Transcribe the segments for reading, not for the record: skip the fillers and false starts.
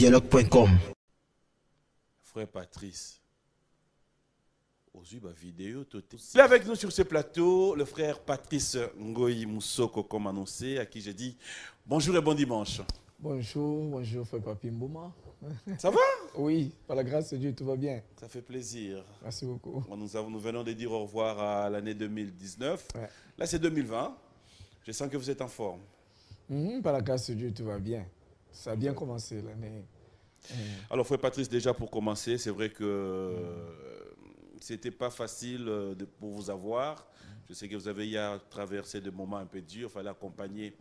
dialogue.com. Frère Patrice, vidéo. Il est avec nous sur ce plateau, le frère Patrice Ngoyi Moussoko, comme annoncé, à qui j'ai dit bonjour et bon dimanche. Bonjour, frère Papi Mbouma. Ça va? Oui, par la grâce de Dieu, tout va bien. Ça fait plaisir. Merci beaucoup. Nous venons de dire au revoir à l'année 2019. Ouais. Là, c'est 2020. Je sens que vous êtes en forme. Par la grâce de Dieu, tout va bien. Ça a bien commencé l'année. Alors, frère Patrice, déjà pour commencer, c'est vrai que c'était pas facile pour vous avoir. Je sais que vous avez traversé des moments un peu durs. Il fallait accompagner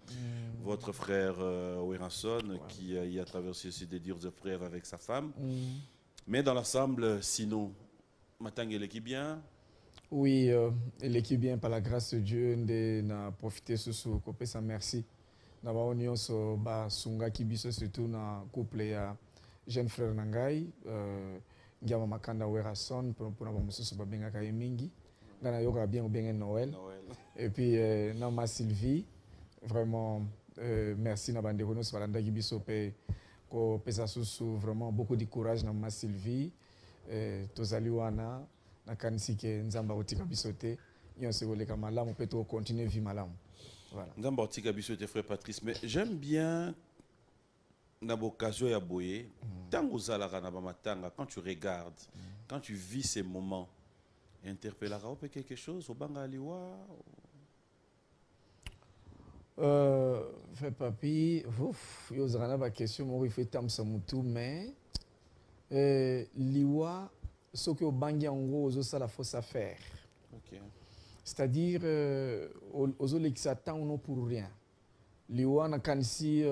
votre frère Weranson, qui y a traversé aussi des durs épreuves avec sa femme. Mais dans l'ensemble, sinon, Matang et l'équipe bien? Oui, l'équipe bien, par la grâce de Dieu, on a profité de ce couple, ça merci. Nous avons union sur Sunga Kibiso, surtout dans le couple et jeune frère Nangai. Nous avons Makanda Weranson pour nous bien mingi. Nous avons bien Noël. Et puis, Nama Sylvie, vraiment, merci à Banderono, Svalanda Kibiso, vraiment beaucoup de courage, Nama Sylvie, Tozaliwana, Nakansike, Nzamba Otika Bisote, Yonsevoleka Malam, on peut continuer à vivre Malam. Nzamba Otika Bisote, frère Patrice, mais j'aime bien Nabokazo Yaboye, quand tu regardes, quand tu vis ces moments, interpellera quelque chose au Bangaliwa? Frère Papi, il y a une question, il fait tam samutu, mais liwa, ce que au Bangi en gros, ça la fausse affaire. C'est-à-dire, aux Olexatans, on n'a pour rien. Liwa na kansi,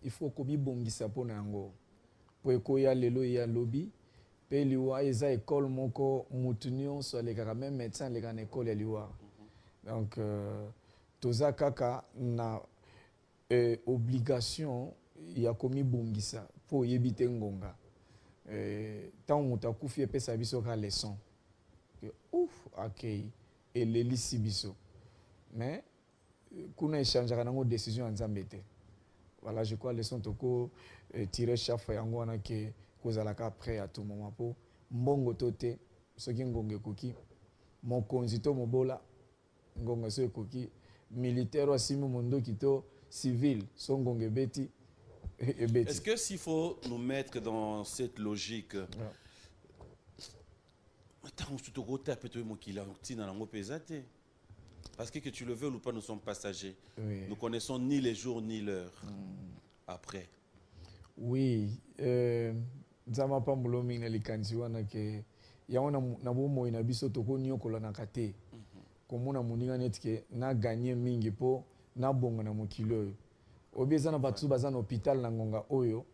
il faut qu'on y bongi sa pour nango. Pour que y a lelo y a lobby. Pe liwa eza école moko moutunio so les gars même médecin les gars école ya liwa. Donc toza kaka na obligation ya komi bongisa pour yebite ngonga. Tant mutakufi pesa biso ka leçon. Que ouf akei et l'elisi biso. Mais kuna échangera nango décision nzambete. Voilà, je crois leçon toko tirer chef yango wana ke kozalaka prêt à tout moment pour mbongo tote soki ngonge koki mokonzi to mobola ngonga so koki militaire asimi mondo kito civil so ngonge beti ebeti. Est-ce que s'il faut nous mettre dans cette logique parce que tu le veux ou pas, nous sommes passagers. Oui. Nous connaissons ni les jours ni l'heure après. Oui, nzama pa mbulomi na likanzi wana ke ya wana na bomo ina biso toko nyokola na kate komona muninga netike na gagner mingi po na bonga na mokilo obieza na batu baza na hôpital na ngonga oyo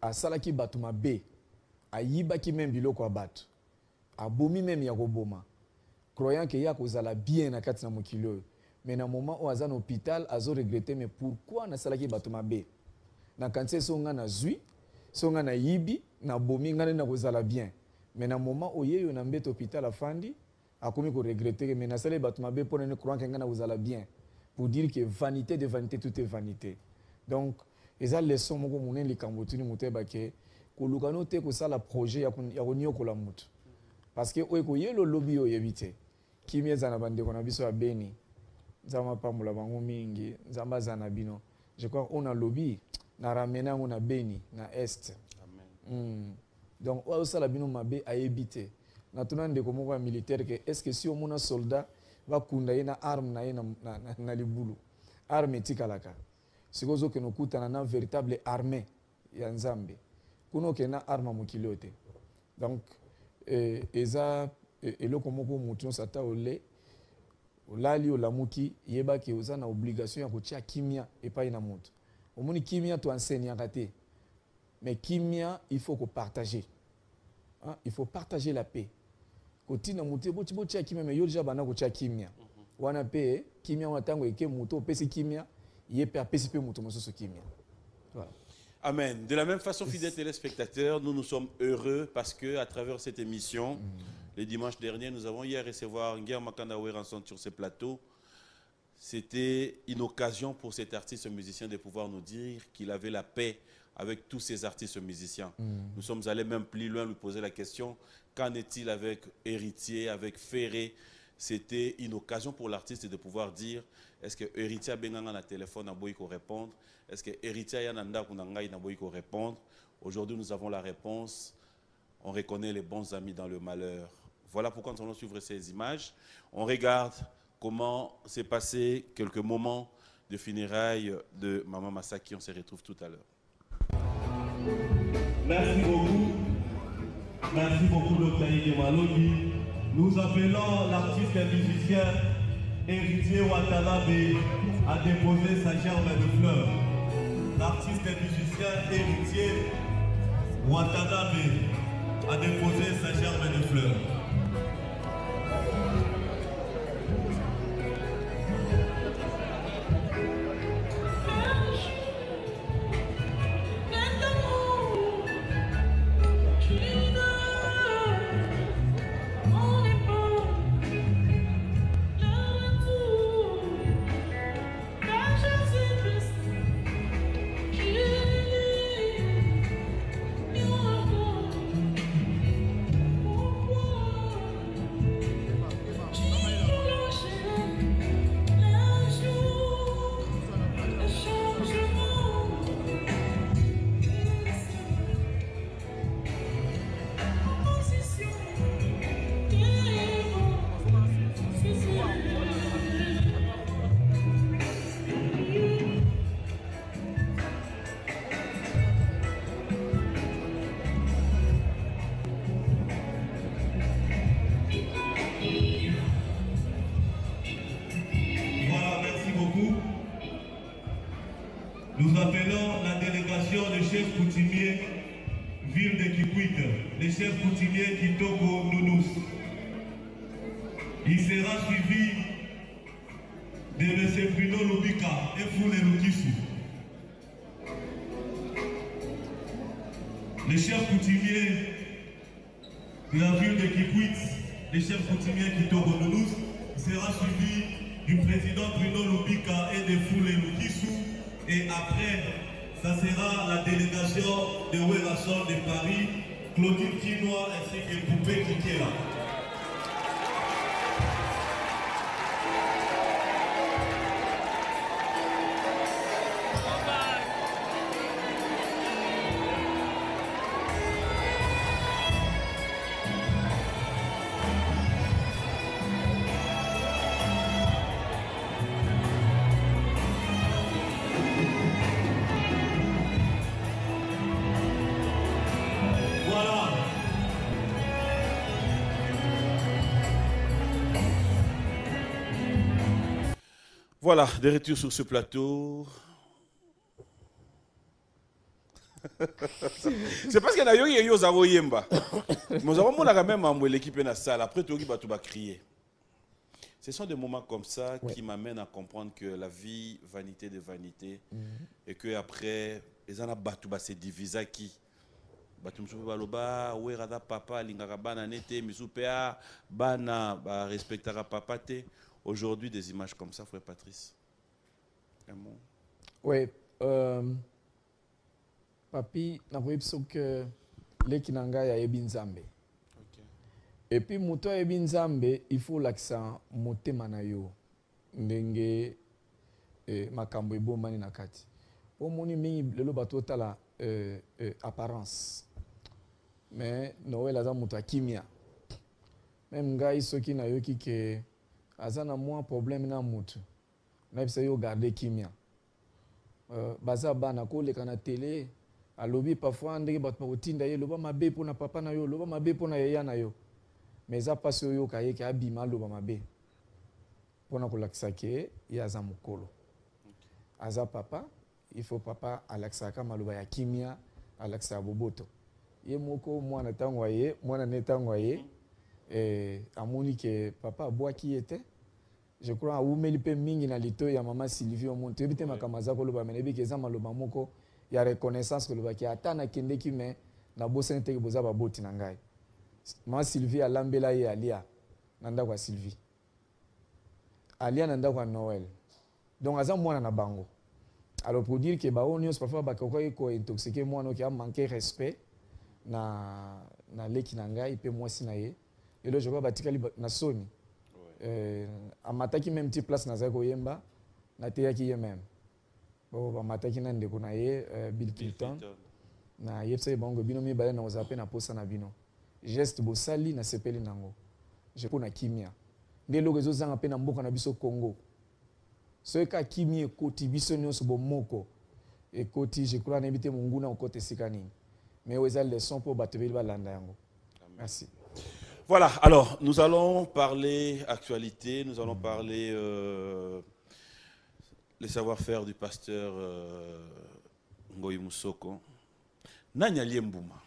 asalaki batu mabe ayibaki même biloko ya batu abomi même ya koboma croyant que ya kozala bien na kati na mokilo mais na moment où aza na hôpital azo regretter mais pourquoi na salaki batu mabe na kanse songa na zui songa na yibi na bomi ngane na kozala bien mais na moment oyeyo na mbete hôpital afandi akomi ko regretter mais na sale batu mabe pour ne croire que ngana kozala bien pour dire que vanité de vanité tout est vanité. Donc eza leçon moko munene likambo tuni muteba ke kolukano te ko sala projet ya konyo kola mutu parce que oyo yelo lobby oyebite kimi eza na bande kona biso ya beni nzama pamula bango mingi nzamba za na bino je crois on a lobby na ramena on a beni na est. Amen. Donc oyo sala bino mabe ayebite na tunande ko moko militaire que est-ce que si on mona soldat va kunda na arme na na libulu arme tikalaka sikozo ke no kutana na véritable armée ya nzambe kuno ke na arme mokilote. Donc eza eloko moko mutu sata ole olali olamuki yebaki oza na obligation ya kotia kimia epai na mutu omoni kimia to enseigne kate mais kimia il faut partager, hein? Il faut partager la paix kotina mutu botia kimia mais yo déjà bana kotia kimia wana pe kimia wana tango eke mutu opesi kimia yepe apesi pe mutu mososo kimia. Voilà. Amen. De la même façon, fidèles téléspectateurs, nous sommes heureux parce que à travers cette émission, le dimanche dernier, nous avons hier recevoir Nguer Makanda Weranson sur ce plateau. C'était une occasion pour cet artiste musicien de pouvoir nous dire qu'il avait la paix avec tous ces artistes musiciens. Nous sommes allés même plus loin, lui poser la question, qu'en est-il avec Héritier, avec Ferré? C'était une occasion pour l'artiste de pouvoir dire, est-ce que Héritier a bien un téléphone à Boïko répondre? Est-ce que Héritier a un Boïko répondre? Aujourd'hui, nous avons la réponse. On reconnaît les bons amis dans le malheur. Voilà pourquoi nous allons suivre ces images. On regarde comment s'est passé quelques moments de funérailles de Maman Massaki. On se retrouve tout à l'heure. Merci beaucoup. Merci beaucoup, Dr. Malodi. Nous appelons l'artiste et musicien Héritier Watanabe à déposer sa gerbe de fleurs. L'artiste et musicien Héritier Watanabe a déposé sa gerbe de fleurs. Nous appelons la délégation des chefs coutumiers ville de Kikwit, les chefs coutumiers Kitoko Nounous. Il sera suivi de M. Bruno Lubika et Foule Lukisu. Les chefs coutumiers de la ville de Kikwit, les chefs coutumiers Kitoko Nounous, sera suivi du président Bruno Lubika et de Foule Lukisu. Et après, ça sera la délégation de Ouerasson de Paris, Claudine Kinois ainsi que Poupée Kikela. Voilà, de retour sur ce plateau. C'est parce qu'il y a eu des gens Yemba. Nous avons quand même l'équipe dans la salle. Après, tout le monde va crier. Ce sont des moments comme ça qui m'amènent à comprendre que la vie, vanité de vanité, et que après, les gens ont se divisé qui. Papa, lingara nete, misupea, bana, respectera papa te. Aujourd'hui, des images comme ça, frère Patrice. Un mot. Oui. Papi, na voyé que les Kinanga ya Ebinzambe. Et puis, moto Ebinzambe, il faut l'accent moté manayo. Ndenge makambo ebo mani nakati. Pour moni mingi lelo bato tala apparence. Mais Noël a moto kimia. Même gars soki na yoki ke azana moins problème na mutu. Na bisa yo garder kimia. Baza bana ko le kana télé a lobby parfois ndenge bato batinda ye loba mabe pona papa na yo loba mabe pona yaya na yo. Mais ça passe yo kaye ke abima loba mabe. Pona ko lakisa ke ya za mukolo. Aza papa, il faut papa alaksaka maloba ya kimia alaksa boboto. Ye moko mwana tangwa ye, mwana netangwa ye. Amoni que papa bois qui était je crois à Oumelipe mingi na lito ya maman Sylvie au monde ebite makamaza ko loba menebi ke za maloba moko ya reconnaissance ko loba ki atana kende ki me na bosa nte ke boza ba boti na ngai maman Sylvie alambela ye alia nanda kwa Sylvie alia nanda kwa Noël donc aza mwana na bango Alors pour dire que on nyos parfois bakoka ko intoxiqué moi no qui a manqué respect na leki na ngai pe moi sinaye et là je vois batikali na soni amataki même petite place na zako yemba na teyaki ye même bon amataki na ndeko na ye Bill Clinton na yepsa bango bino mi bale na ozape na posa na bino geste bosali na sepeli nango je pona kimia ndelo kezo zanga pe na mboka na biso Congo so ka kimia ekoti biso nyonso bomoko ekoti je crois na ebite munguna okote sikani mais oza leçon pour batebeli balanda yango. Merci. Voilà, alors nous allons parler actualité, nous allons parler les savoir-faire du pasteur Ngoyi Moussoko. Nanya Liembouma.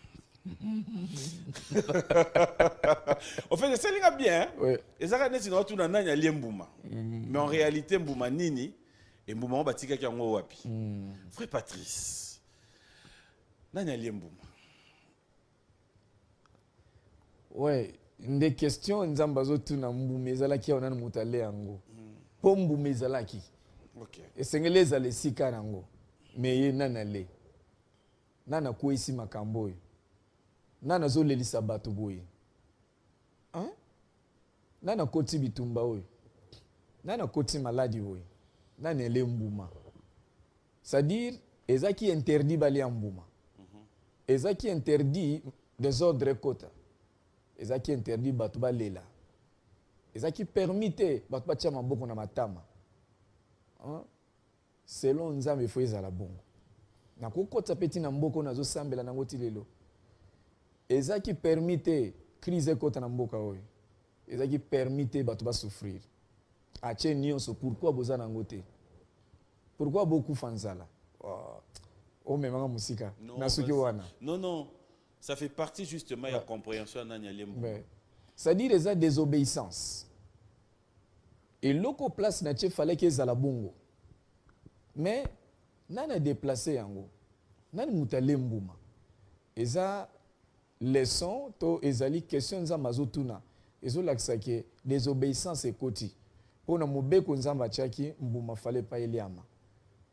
En fait, c'est ça bien. Oui. Et ça, c'est tout Nanya Liembouma. Mais en réalité, Mbouma Nini et Mbouma Batika qui ont wapi. Frère Patrice. Nanya Liembouma. Ouais, des questions nzambazo tuna mbumezalaki ona mutale yango. Po mbumezalaki. OK. Esengeleza lesika nango. Meye nana le. Nana kuisi makambo oyo. Nana zo lelisa bato boye. Hein? Nana koti bitumba oyo. Nana koti maladi oyo. Nana ele mbuma. C'est-à-dire ezaki interdit bali mbuma. Ezaki interdit désordre kota. Ezaki interdit bato balela. Ezaki permite bato batia maboko na matama. Hein? Selon nzambe fo ezala bongo. Na kokota peti na mboko nazo sambela nango tilelo. Ezaki permite crise kota na mboka oyo. Ezaki permite bato ba souffrir. Ache nyonso pourquoi boza nango te? Pourquoi beaucoup fanzala? Oh memanga musika. Na suki wana. Non non. Ça fait partie justement de la compréhension de c'est-à-dire les désobéissance. Et l'autre place n'a fallait qu'ils aient la bongo. Mais n'a déplacé yango. N'a mutale mbuma. Et ça leçon to ezali question za mazotuna. Ezo laksake désobéissance et koti. Pour na mobeko nzamba chaki mbuma fallait pas eliama.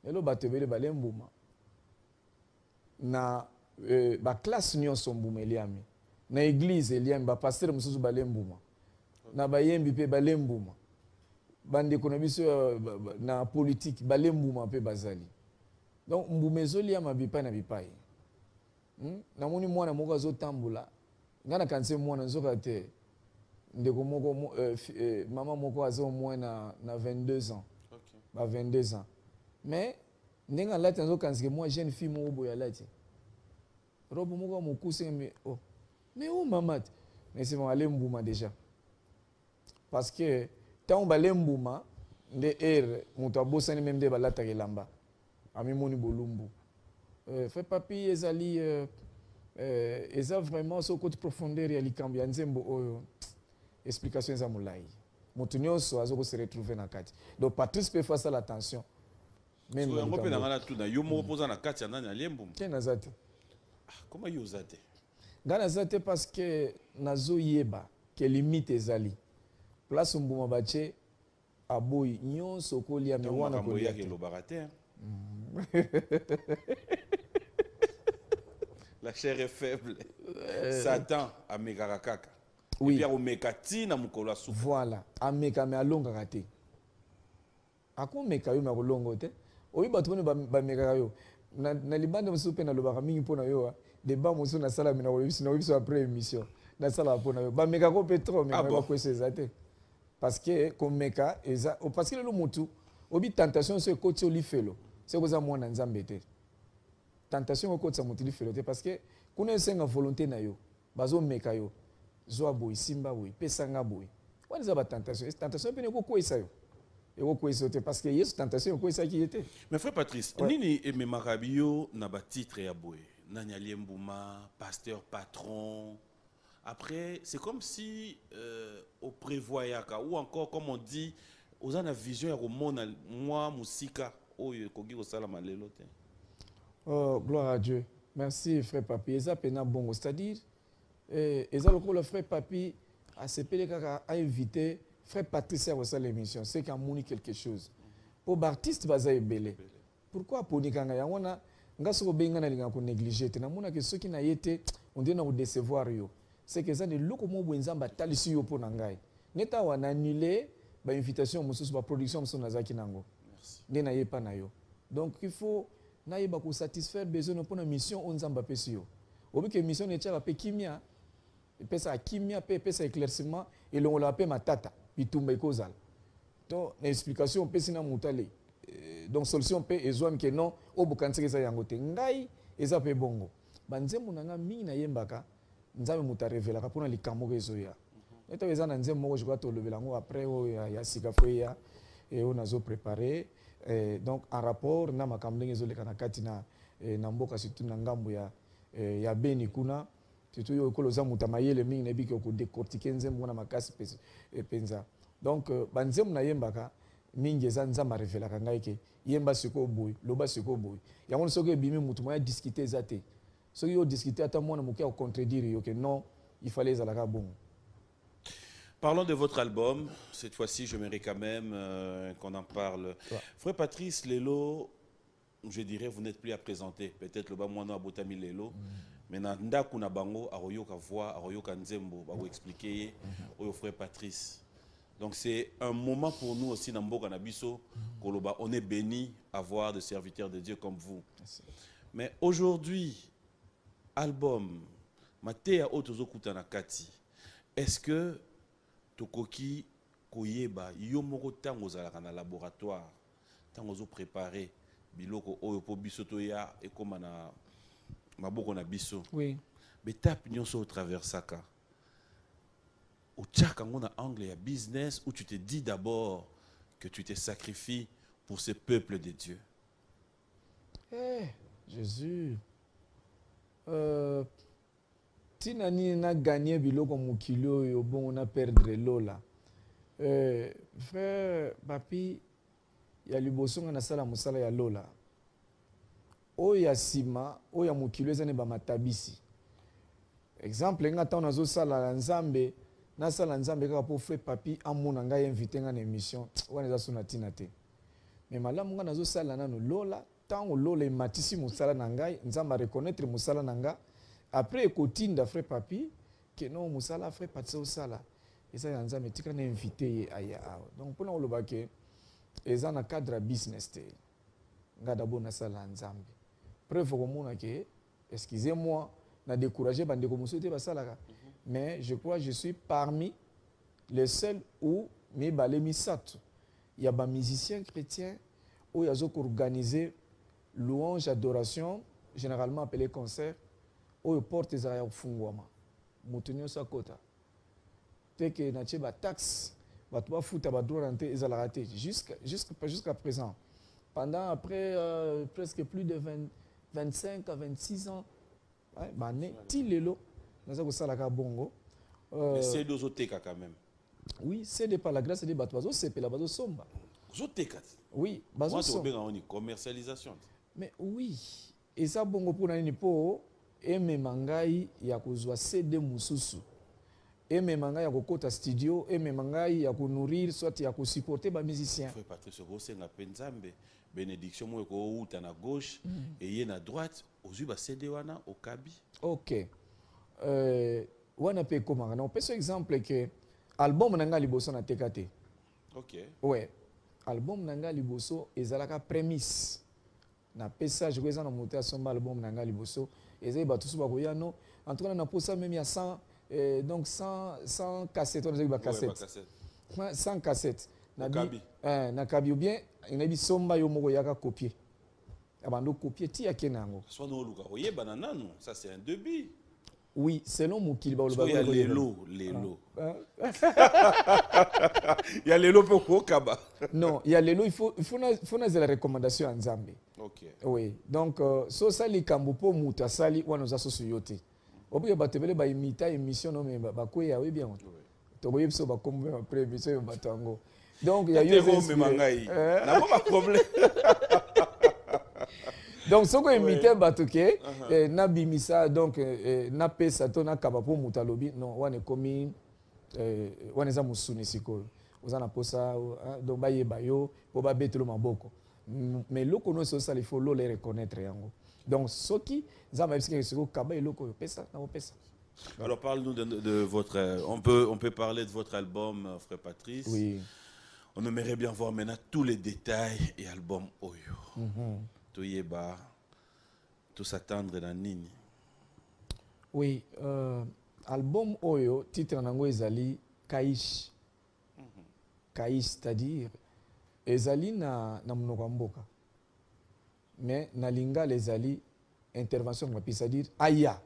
Elo batebele bale mbuma. Na ba classe nyonso mbuma eliami na église eliami ba pasteur mususu balembuma na bayembi pe balembuma bandeko na biso na politique balembuma pe bazali donc mbuma ezoliama bipai na bipai na moni mwana moko azotambola ngana kanse mwana nzoka te ndeko moko mama moko azo mwana na 22 ans OK ba 22 ans mais ndenga lati nzoka kanse moi jeune fille mo boya lati robo moko mokuse mais oh mais où maman mais c'est mon aller mbouma déjà parce que tant balé mbouma de air moto abosani même de balata kelamba ami moni bolumbu fait papi ezali eza vraiment ce côté profondeur ya likambi nzembo oyo explication za mulai moto nyonso azoko se retrouver na kati donc Patrice peut faire ça l'attention même on peut na ngana tuna yo mo poza na kati ya nani aliembuma tena zate. Comment you zate? Gana zate parce que nazo yeba que limite ezali. Place mbuma bache aboyi nyonso kolia me wana kolia ke lo barate. La chair est faible. Satan a megarakaka. Oui. Et puis au mekati na mukolo asu. Voilà, ameka me alonga kate. Ako meka yo na kolongo te. Oyi bato bone ba meka yo. Na libanda musu pe na lobaka mingi pona yo débat musu na sala mina na après émission na sala pona yo ba meka ko petro mais ba ko sezate parce que comme meka eza parce que le mutu obi tentation c'est côté olifelo c'est koza mwana nzambe te tentation ko côté mutu olifelo te parce que kuna senga volonté na yo bazo meka yo zo boy simba boy pesanga boy wani za ba tentation pe ne ko ko isa yo. Parce que yes tentation quoi ça qui était. Mais frère Patrice, nini et Memarabio n'a pas titre ya boy. Nanya Liembouma, pasteur patron. Après, c'est comme si au prévoyaka ou encore comme on dit, aux ana vision ya monde moi musika oyo kogi ko sala malelo te. Oh gloire à Dieu. Merci frère Papi. Eza pena bongo, c'est-à-dire eza le frère Papi a sepelé kaka a invité frère Patrice a reçu l'émission, c'est qu'il a mouni quelque chose. Pour l'artiste, baza ebele. pourquoi ponikanga yango na nga soko benga na linga ko négliger te na mona ke soki na yete on dit na ko décevoir yo c'est que ça de loko mo bwenzamba talisi yo pona ngai neta wana annuler ba invitation mosusu ba production mosusu nazaki nango nde na yepa na yo donc il faut na yeba ko satisfaire besoin pona mission on nzamba pesi yo obi ke mission ne tchaka pe kimia pesa kimia pe pesa éclaircissement et longola pe matata bitumba ikozala donc explication pesi na mutale donc solution pe ezwam ke non obukanseke za yango te ngai eza pe bongo banzembo nanga mingi na yembaka nzambe muta revelaka pona likambo ezoya eta eza na nzembo moko je crois to lobela ngo après o ya sika foya et on a zo préparé donc en rapport na makambo ndenge ezoleka na kati na mboka surtout na ngambo ya Beni kuna surtout yo koloza muta mayele mingi na biki ko décortiquer nzembo na makasi penza donc banzembo na yembaka mingi eza nzamba revelaka ngai ke yemba siko boy loba siko boy yango soki ebimi mutu moya discuter eza te soki yo discuter ata mwana moke ya contredire yo ke non il fallait ezalaka bon. Parlons de votre album. Cette fois-ci, j'aimerais quand même qu'on en parle. Ouais. Frère Patrice Lelo, je dirais, vous n'êtes plus à présenter. Peut-être le Bamouano a Botami Lelo. Mais Nanda Kuna Bango, Aroyoka Voix, Aroyoka Nzembo, va vous expliquer au frère Patrice. Donc c'est un moment pour nous aussi, Namboka Nabiso, Koloba. On est béni à voir des serviteurs de Dieu comme vous. Merci. Mais aujourd'hui, album, Matea Otozo Kutanakati, est-ce que Tokoki Koyeba, Yomoko Tango Zalaka na laboratoire, Tango Zo préparé, Biloko Oyopo Bisotoya, et comme na Maboko na Biso. Oui. Mais tape Nyonso au travers Saka. Ou tchaka ngona angle ya business, où tu te dis d'abord que tu te sacrifies pour ce peuple de Dieu. Eh, Jésus. Tina ni na gagné biloko mukilo yo bon on a perdre lola. Frère papi ya libosonga na sala musala ya lola. O ya sima, o ya mukilo ezane ba matabisi. Exemple nga ta nazo sala la nzambe, na sala nzambe kaka po frère papi amona nga invité nga na émission, wana za sona tina te. Mais malamu nga nazo sala nano lola, tango lola ematisi musala na ngai, nzamba reconnaître musala na nga. Après ekotinda frère papi que non musala frère Patrice osala eza ya nzambe tika na invité aya awa donc pona oloba ke eza na cadre business te nga d'abord na sala nzambe preuve komona ke excusez-moi na décourager bandeko musu te basalaka mais je crois je suis parmi les seuls où mi balé misato il y a ba musiciens chrétiens où ils ont organisé louange adoration généralement appelé concert oyo porte ezala kufungwama mutu nyonso akota teke na tie ba taxe bato bafuta ba droit d'entrée ezalaka te jusqu'à présent pendant après presque plus de 25 à 26 ans bane ti lelo naza kosalaka bongo c'est deux oteka quand même. Oui, c'est par la grâce de bato bazosepela bazosomba oteka oui bazosomba on commercialisation mais oui eza bongo mpona nini po emema ngai ya kozwa CD mususu emema ngai ya kokota studio emema ngai ya konourrir soit ya kosupporter ba musicien frère Patrice Osenga Penzambe bénédiction mo ko uta na gauche et yé na droite ozui ba CD wana okabi. OK wana pe komanga na peso exemple que album na ngai liboso na tekate. OK ouais album na ngai liboso ezalaka prémisse na pesa je kweza na monter somba album na ngai liboso ezai batusu bakoya no en tout cas na posa même il y a 100 donc 100 cassettes on a dit ba cassettes 100 cassettes na bi na kabi ou bien ina bi somba yo moko yaka copier abando copier ti akenango soit no luka oyeba na nanu ça c'est un débit. Oui, selon Moukili ba il y a les lots. Il y a les lots pour Kaba. Non, il y a les lots, il faut la recommandation en Zambie. OK. Oui, donc so sali kambo po muta sali wana za so yote. Obi ba tebele ba imita émission no me ba ko ya we bien. To boye so ba kombe ba prévision ba tango. Donc il y a eu des mangai. Na pas problème. Donc ce qu'on imite batuke na bimisa donc na pesa to na kaba po mutalobi non wane komi wane za musuni sikolo. Ozana posa donc ba yeba yo po ba betelo maboko. mais loko no so ça il faut les reconnaître yango. Donc ceux qui zama bisque siko kaba loko pesa na pesa. Alors parle-nous de votre on peut parler de votre album Frère Patrice. Oui. On aimerait bien voir maintenant tous les détails et album Oyo. Toyeba tout s'attendre dans nini. Oui, album Oyo titre nango ezali Kaish. Kaish c'est-à-dire ezali na monoko mboka. Mais na lingala ezali intervention ngapi c'est-à-dire aya.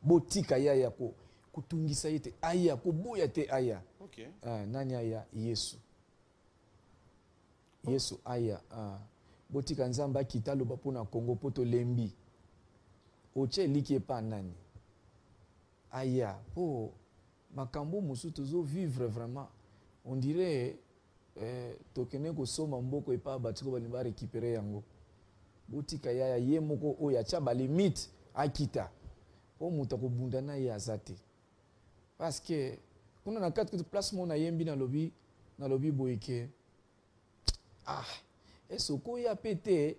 Botika ya ko kutungisa yete aya ko boya te aya. OK. Nani aya Yesu. Yesu aya botika nzamba kitalo bapona Congo poto lembi. Oche liki pa nani. Aya po makambo musu tozo vivre vraiment. On dirait tokene ko soma mboko epa batiko balimba récupérer yango. Botika ya ye moko oya cha ba limite akita. O muta ko bunda na ya zate. Parce que kuna na quatre place mona yembi na lobi boyeke. Esoko ya pété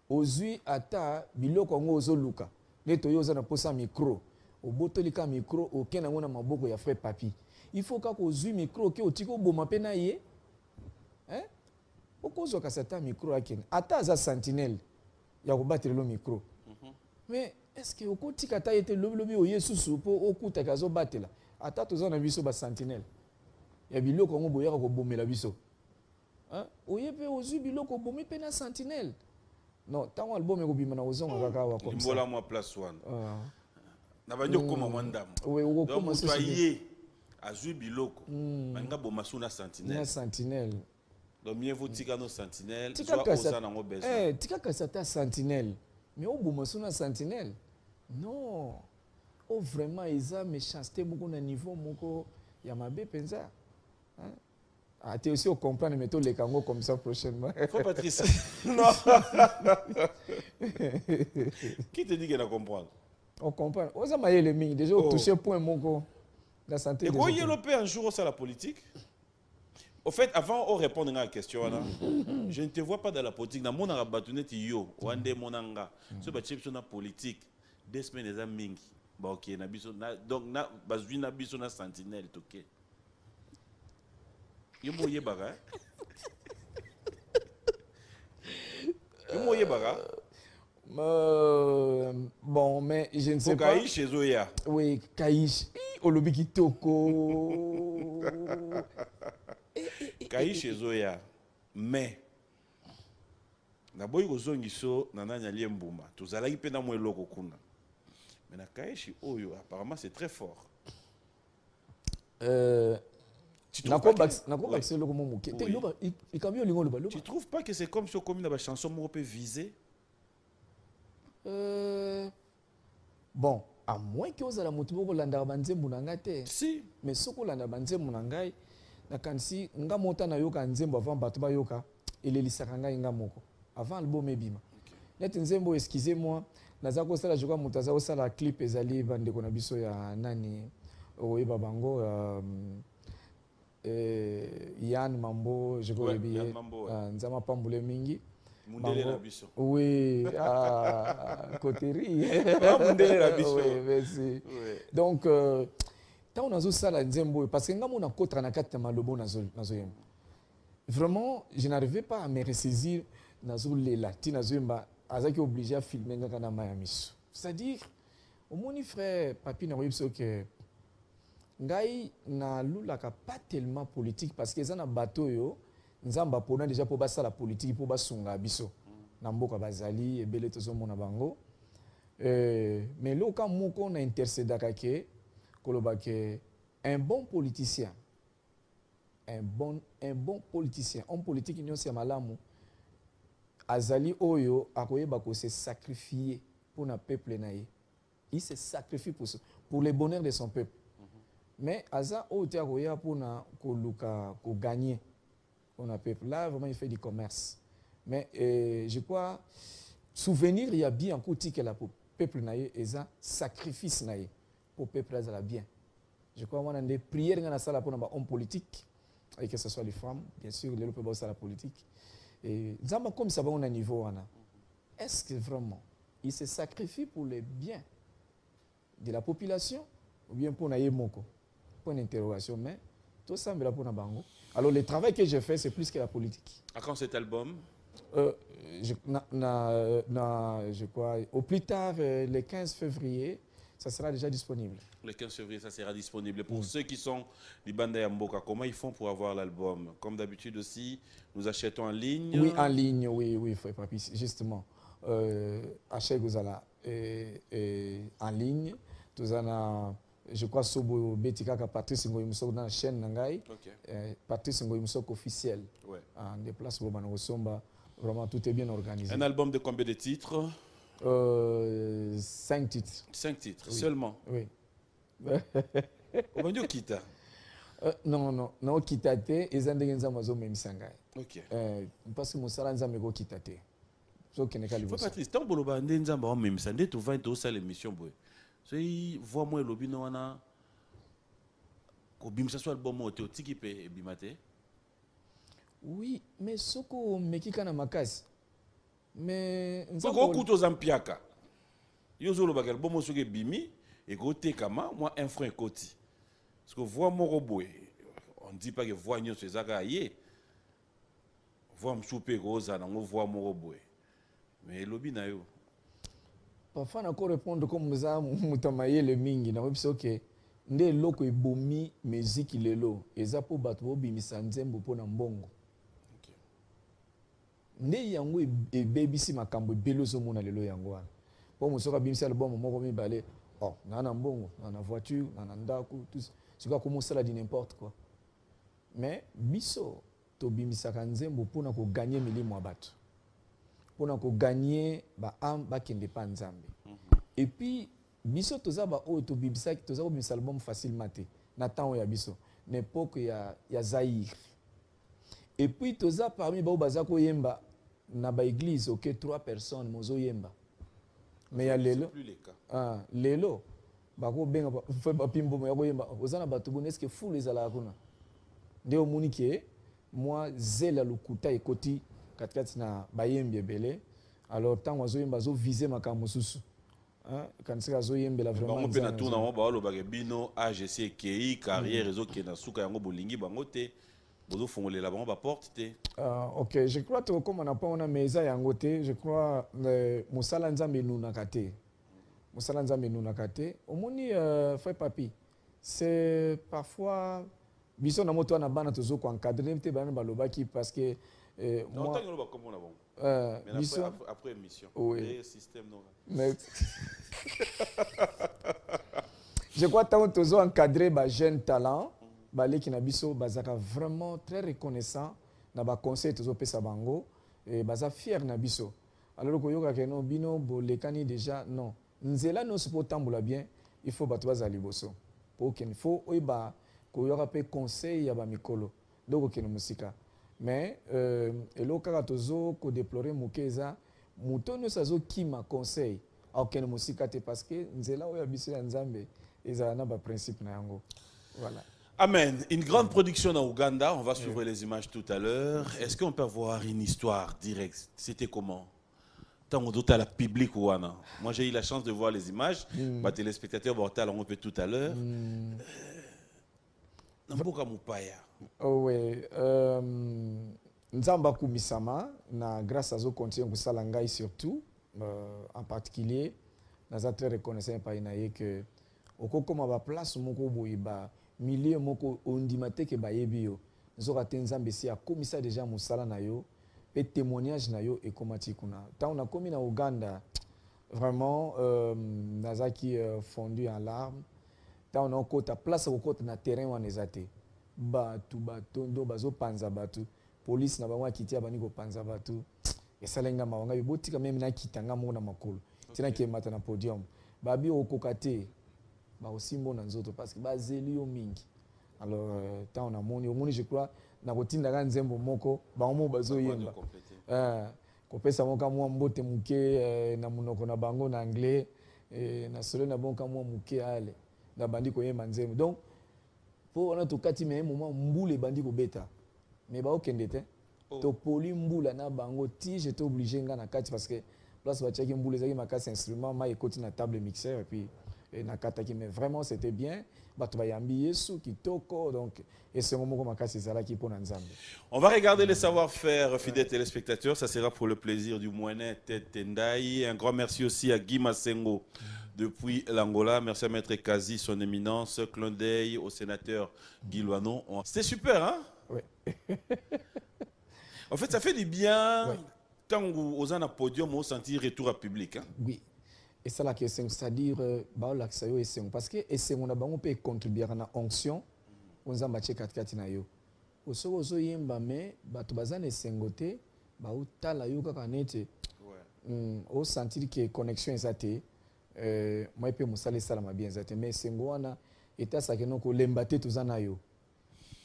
ozui ata biloko ngo ozoluka. Neto yo za na posa micro. Obotolika micro okena ngona maboko ya Frère Papi. Il faut ka kozui micro ke otiko boma pe na ye. Okozo ka sata micro akene. Ata za sentinelle ya ko battre le micro. Mais est-ce que okotika ta yete lobi oyesusu po okuta ka zo batela. Ata toza na biso ba sentinelle. Ya biloko ngo boya ko bomela biso. Oye pe ozui biloko bomi pe na sentinelle. Non, tant album eko bima na ozonga kaka wa comme ça. Mbola moi place one. Na banyo koma mwandam. Oui, o koma so ye azui biloko. Banga boma suna sentinelle. Na sentinelle. Donc mieux vaut tika no sentinelle, soit osa na ngo besoin. Tika ka sata sentinelle. Mais o boma suna sentinelle. Non. Oh vraiment isa méchanceté beaucoup na niveau moko ya mabe penza. Tu aussi au comprendre mais les kango comme ça prochainement. Frère Patrice. Non. Qui te dit qu'elle a comprendre? On comprend. On a maillé les mines déjà touché point mon la santé. Et quoi il un jour sur la politique? Au fait, avant de répondre à la question, je ne te vois pas dans la politique. Dans mon arabatounet yo, wande monanga. Ce bâtiment sur la politique. 2 semaines les amis. Bah ok, donc na bazui na biso na sentinelle ok. Yomo yebara. Yomo yebara. Bon, mais je ne sais pas. Kaïch chez Zoya. Oui, Kaïch. Olobi kitoko. Kaïch chez Zoya. Mais d'abord ozongi so nananya liembuma. Tozala ki pena mo eloko kuna. Mais na Kaïch oyo apparemment c'est très fort. Tu trouves pas que c'est comme si on commune dans la chanson on peut viser? Bon, à moins que vous avez la moto landa banzembu nangate. Si. Mais ce que landa banzembu nangai, na kansi nga mota na yoka nzembu avant batuba yoka, il est lisakanga inga moko. Avant album ebima. Net nzembu excusez-moi, nazako sala joka mutaza osala clip ezali bande kona biso ya nani oyeba bango Yann Mambo, je connais bien. Nzama Pambule Mingi. Oui, Coterie. Oui, merci. Donc, tant on a ça la Nzembo, parce que nous avons contre na kata malobo nazoyem. Vraiment, je n'arrivais pas à me ressaisir nazo les latins nazoyemba, azaki obligé à filmer ngaka Miami. C'est-à-dire, au mon frère Papi na yebso que ngai na lulaka pas tellement politique parce que ça na bateau yo nzamba pona déjà pour basa la politique pour basunga biso na mboka bazali ebele tozo mona bango mais loka moko na intercédaka ke koloba ke un bon politicien homme politique nyo se malamu azali oyo akoyeba ko se sacrifier pour na peuple na ye. Il se sacrifie pour le bonheur de son peuple. Mais Aza Otia Roya pour gagner on a peuple. Là, vraiment, il fait du commerce. Mais je crois, souvenir, il y a bien un côté que le peuple n'a eu, et ça, sacrifice n'a eu pour le peuple là bien. Je crois qu'on a des prières dans la salle pour les hommes politiques, et que ce soit les femmes, bien sûr, les peuvent aussi la politique. Et Nzamba comme ça va on a niveau est-ce que vraiment il se sacrifie pour le bien de la population ou bien pour na yemoko? Point d'interrogation, mais tout ça me pour na bango. Alors le travail que j'ai fait c'est plus que la politique. À quand cet album? Je crois au plus tard le 15 février, ça sera déjà disponible. Le 15 février, ça sera disponible. Pour ceux qui sont du Banda Yamboka, comment ils font pour avoir l'album? Comme d'habitude aussi, nous achetons en ligne? Oui, en ligne, oui, frère Papi, justement. Achetez Gozala en ligne. Tout ça, je crois que Betika Patrice Ngoyimsok dans la chaîne Nangai. Patrice Ngoyimsok officiel. Ouais. En déplace Bobano Somba. Vraiment, tout est bien organisé. Un album de combien de titres? 5 titres. 5 titres, oui. Seulement? Oui. On Kita? Non, Kitate, et Zandengenza Mazo Memisangai. Ok. Parce que Moussala Nzame go Kitate. Patrice, tant que vous avez Nzamba Memisangai, tu vas être l'émission. Vois-moi le lobby, non, ça soit le bon mot, tu es équipé et bimate. Oui, mais Soko Mekika Makasi. Mais. Soko Kuto Zampiaka. Yozo le bagage, bon mot, ce bimi, et côté Kama, moi, un frein côté. Parce que vois mon robot, on ne dit pas que voir nous ces agaillés. Voir me souper Rosa, on voit mon robot. Mais le lobby n'a eu. Parfois, on peut répondre comme ça, Moutamaye le mingi, na webso ke nde loko ebomi musique lelo, eza po bato bo bimisa nzembo po na mbongo. Nde yango ebebisi makambo ebelo zo mona lelo yango wana. Po musoka bimisa album moko mibale, oh, na mbongo, na voiture, na ndako, tout c'est quoi comment ça la dit n'importe quoi. Mais biso to bimisa nzembo po na ko gagner milimo ya bato. Pour nous gagner ba am ba kende pa nzambe. Et puis biso toza ba o to bibisa toza ko bimisa album facilement te na temps ya biso n'époque ya Zaïre. Et puis toza parmi ba baza ko yemba na ba église OK 3 personnes mozo yemba. Mais ya lelo lelo ba ko benga fa ba pimbo ya ko yemba ozana ba to boneske fou les ala kuna. Nde omuni ke moi zela lukuta ekoti katikati na bayembi ebele. Alors tant ozo yemba zo viser makambo susu. Quand c'est azo yembela vraiment on peut na tourna on ba lo ba bino AGC KI carrière réseau qui na suka yango bolingi bango te bozo fongolela bango ba porte te. OK, je crois que comme on a pas on a meza yango te, je crois musala nzambe nuna kate. Musala nzambe nuna kate. Omoni frère Papi, c'est parfois biso na moto na bana tozo ko encadrer te bana balobaki parce que moi après émission oui. Système non mais je crois que tu as encadré les jeunes talents qui sont vraiment très reconnaissants dans les conseils que tu as bango et ils fiers na biso. Alors que no bino bolekani déjà non nzela no supportambola bien il faut battre liboso pour qu'il faut oiba ko yora pe conseil ya ba mikolo donc que musika. Mais elo kaka tozo ko déplorer mukeza mutono sazo kima conseil aucun musika te parce que nzela oya biso ya nzambe ezana ba principe na yango. Voilà. Amen. Une grande production en Ouganda, on va suivre les images tout à l'heure. Est-ce qu'on peut avoir une histoire directe? C'était comment? Tant on doit à la public ou non? Moi j'ai eu la chance de voir les images. Ma téléspectateur Bortal on peut tout à l'heure. Namboka Mupaya. Oh oui, Nzamba Kumisama, grâce à zo continue kusala ngai surtout, en particulier, naza très reconnaissant par inaye que okokoma ba place moko boyiba milieu moko ondimate ke bayebi yo, nzoka te Nzambe si akomisa déjà musala na yo, pe témoignage na yo ekomati kuna. Tant on a komi na Uganda, vraiment naza qui fondu en larmes. Tant on a kota place okota na terrain wana ezate. Batu batondo bazo panza batu police na bango kitia bani ko panza batu esalenga mawanga bibotika même na kitanga mo na makolo tina ke mata na podium babi okokate ba aussi mbona nzoto parce que bazeli yo mingi. Alors tant on a moni je crois na kotinda ka nzembo moko ba mo bazo yemba ko pesa mo ka mo mbote muke na munoko na bango na anglais na solo na bon ka mo muke ale na bandi ko yemba nzembo. Donc on a tout kati mais moment mboule bandi ko beta mais ba okende te topoli mbula na bango ti j'étais obligé nga na kati parce que place batiaki mbula ezaki makasi instrument ma ekoti na table mixeur et puis na kataki mais vraiment c'était bien bato bayambi yesu kitoko donc esengo moko makasi ezalaki mpo na nzambe. On va regarder les savoir-faire, fidèles téléspectateurs. Ça sera pour le plaisir du Mouenet Tête Tendai. Un grand merci aussi à Guy Massengo depuis l'Angola. Merci à Maître Kazi, son éminence. Clin d'œil au sénateur Guy Loinon. C'était super, hein? Oui. En fait, ça fait du bien. Oui. Tant aux ans à podium, on sentit retour à public. Hein? Oui. Et ça la question, c'est-à-dire, parce que on peut contribuer à la onction, on a matché 4-4 na yo. Oso oso yemba me bato bazane sengote ba utala yo kaka nete. O sentir que connexion ezate moi pe musale sala mabien ezate mais sengo wana eta sa keno ko lembate tuzana yo.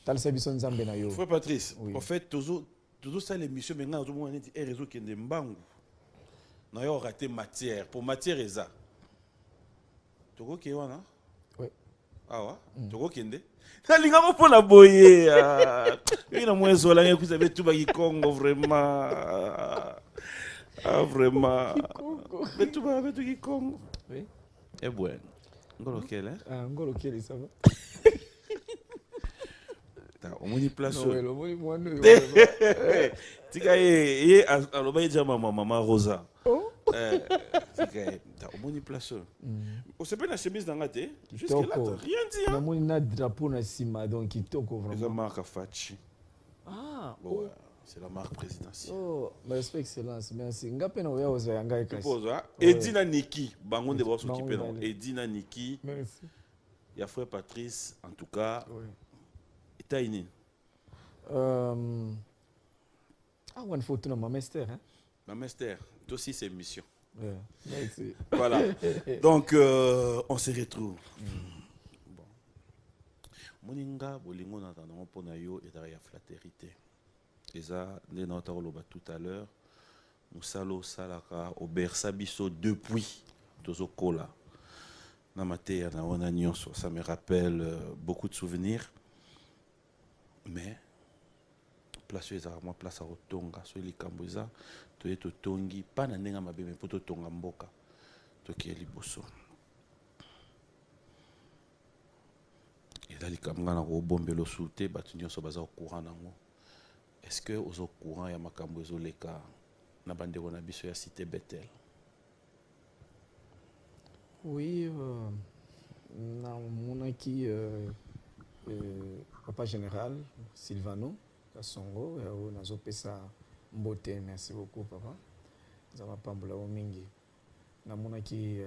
Tal sabiso nzambe na yo. Frère Patrice, oui. En fait toujours ça l'émission maintenant tout le monde dit réseau qui est mbangu. Na yo raté matière pour matière eza. Toko ki wana? Oui. Ah ouais? Toko kende? Nalinga mo pona boye. Ina mwezo la ngekuza betu ba Congo vraiment. Ah vraiment. Betu ki Congo. Oui. Eh bueno. Ngolo kele? Ah ngolo kele ça va. Ta omoni place. Non, le moni mwana. Tika ye aloba ye mama Rosa. Oh. Ta omoni place. On s'appelle la chemise dans la tête. Jusque là rien dit. Na moni na drapeau na sima donc kitoko vraiment. C'est la marque Fachi. Ah. Ouais, c'est la marque présidentielle. Oh, ma respect excellence, merci. Ngape na oya oza yanga ekasi. Edina Niki, bango de boss occupé non. Edina Niki. Merci. Il y a frère Patrice en tout cas. Oui. Et Taïni. Ah, one photo na ma mester hein. Ma mester, toi aussi c'est mission. Ouais. Merci. Voilà. Donc on se retrouve. Bon. Moninga bolingo na tango pona yo et derrière fraternité. Eza nde na otaloba tout à l'heure. Musalo salaka au Bersabiso depuis tozokola. Na mateya na wana nyonso, ça me rappelle beaucoup de souvenirs. Mais place eza moi place à otonga so likambo eza to eto tongi pa na ndenga mabe me poto tonga mboka to ki liboso. Et là likambo na ko bombelo souté batu nyonso baza au courant nango. Est-ce que aux au courant ya makambo ezoleka na bandeko na biso ya cité Bethel? Oui, na monaki papa général Silvano Kasongo nazo pesa mbote, merci beaucoup papa. Nzama pambula o mingi. Na monaki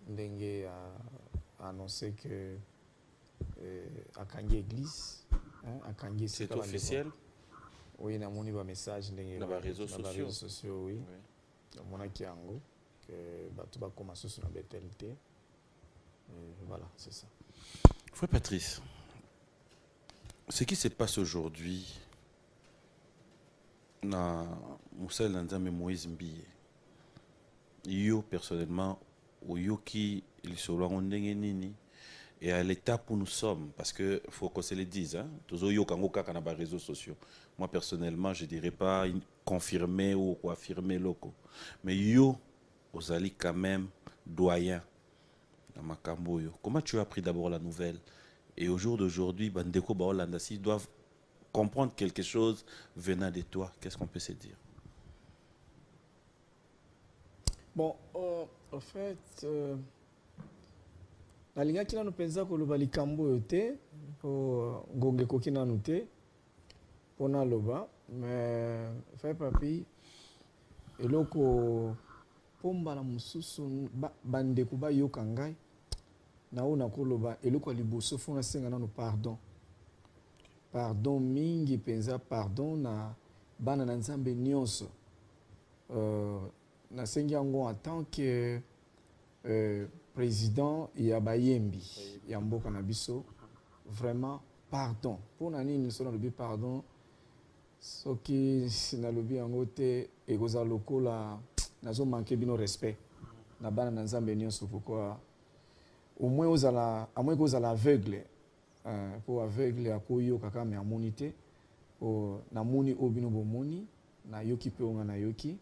ndenge a annoncé que à Kangi église à Kangi c'est officiel. Oui, na moni ba message ndenge na ba réseaux sociaux. Oui. Na monaki yango que batu ba commencer sur la Bethel. Voilà, c'est ça. Frère Patrice, ce qui se passe aujourd'hui na Moussel Nzambe Moïse Mbiye, yo personnellement ou yo qui il solo ndenge nini et à l'étape où nous sommes, parce que faut qu'on se le dise, hein, tous yo kango kaka na ba réseaux sociaux. Moi personnellement, je dirais pas confirmer ou affirmer loko, mais yo osali quand même doyen dans makambo yo. Comment tu as appris d'abord la nouvelle? Et au jour d'aujourd'hui, bandeko baolanda s'ils doivent comprendre quelque chose venant de toi, qu'est-ce qu'on peut se dire? Bon, en fait, la ligne qui nous pensa que le balikambo yote, pour gonge koki na noté, pour na loba, mais fait papi, et loko pomba la mususu bandeko ba yokangai, na ona koloba, et loko liboso fona senga na no pardon. Pardon mingi pensa pardon na bana na nzambe nyonso. Na sengi yango en tant que président ya bayembi ya mboka na biso, vraiment pardon. Pour nani nous sommes le pardon. Soki na lobi yango te ekoza lokola nazo manquer bino respect na bana na nzambe nyonso. Pourquoi au moins à moins que vous allez aveugle pour aveugle à koyo kaka me amonité na moni obino bomoni na yoki pe onga na yoki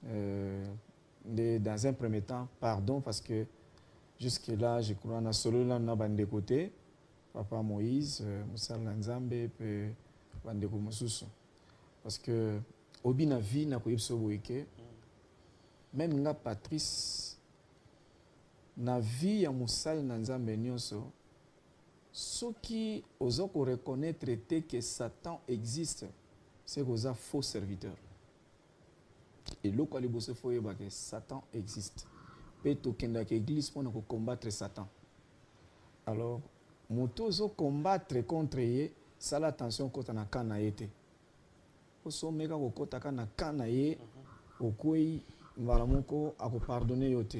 dans un premier temps pardon parce que jusque là je crois na solo là na bande côté papa Moïse musala nzambe pe bande ko mususu parce que obina vie na ko yebso boyeke même nga Patrice na vie ya musala na nzambe nyonso ceux qui osent reconnaître que Satan existe, c'est qu'ils sont faux serviteurs. Et là, quand ils faut que Satan existe. Peut-être qu'il y a une église pour combattre Satan. Alors, nous combattre contre eux, ça l'attention quand on a canaïté. Au sommet, quand on a canaïté, au couille, malamoko a pardonné yote.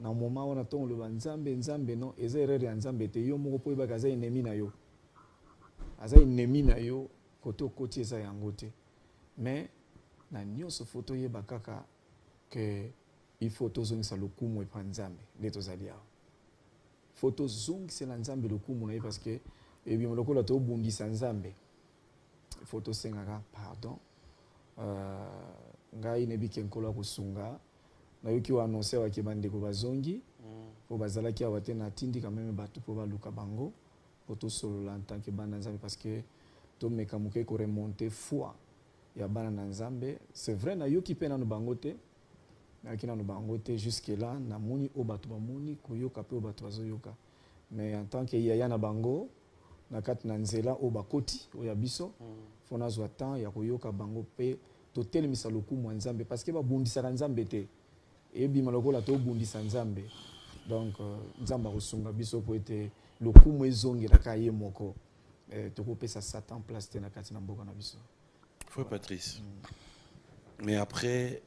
Na moment on attend le nzambe non eza erreur ya nzambe te yo moko po ba kaza ennemi na yo aza ennemi na yo koto koti eza yango te mais na nyonso photo ye bakaka que il faut tozongisa lokumu epa nzambe nde tozali awa photo zongisela nzambe lokumu na ye parce que ebima lokola tobundisa nzambe faut tosengaka pardon ngai nebiki nkolo akosunga na yoki wa annoncer wa kibande ko bazongi po bazalaki awa te na tindi quand même bato po baluka bango po to solo en tant que bana nzambe parce que to meka muke ko remonter foi ya bana na nzambe c'est vrai na yoki pe na no bango te na kina no bango te jusque là na moni o bato ba moni ko yoka pe o bato bazoyoka mais en tant que yaya na bango na kati na nzela o bakoti o ya biso fona zwa temps ya koyoka bango pe to telemisa lokumu nzambe parce que ba bundisa nzambe te et bima lokola to bundisa nzambe donc nzamba kosunga biso po ete lokumu ezongela ka ye moko to kopesa Satan place te na kati na mboka na biso. Frère Patrice. Mais après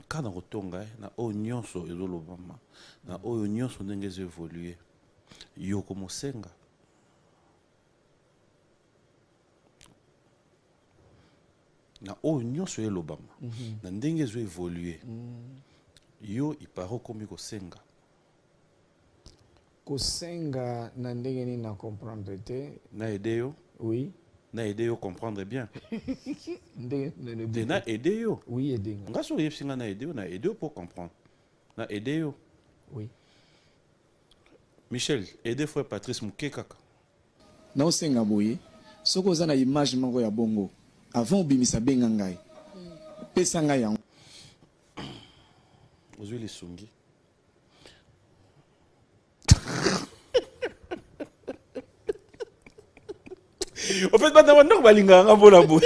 quand on retonga na o nyonso ezolobama na o nyonso ndenge zo évoluer yo komosenga na o nyonso elobama na ndenge zo évoluer yo iparo komi kosenga kosenga na ndenge ni na comprendre te na aider yo oui na aider yo comprendre bien ndenge na aider yo oui aider ngaso yepsinga na aider yo pour comprendre na aider yo oui Michel aider frère Patrice Mukekaka na osenga boye soko za na image moko ya bongo avant obimisa benga ngai pesa ngai yango ozwi lisungi en fait bana ndoko balinganga mpona boye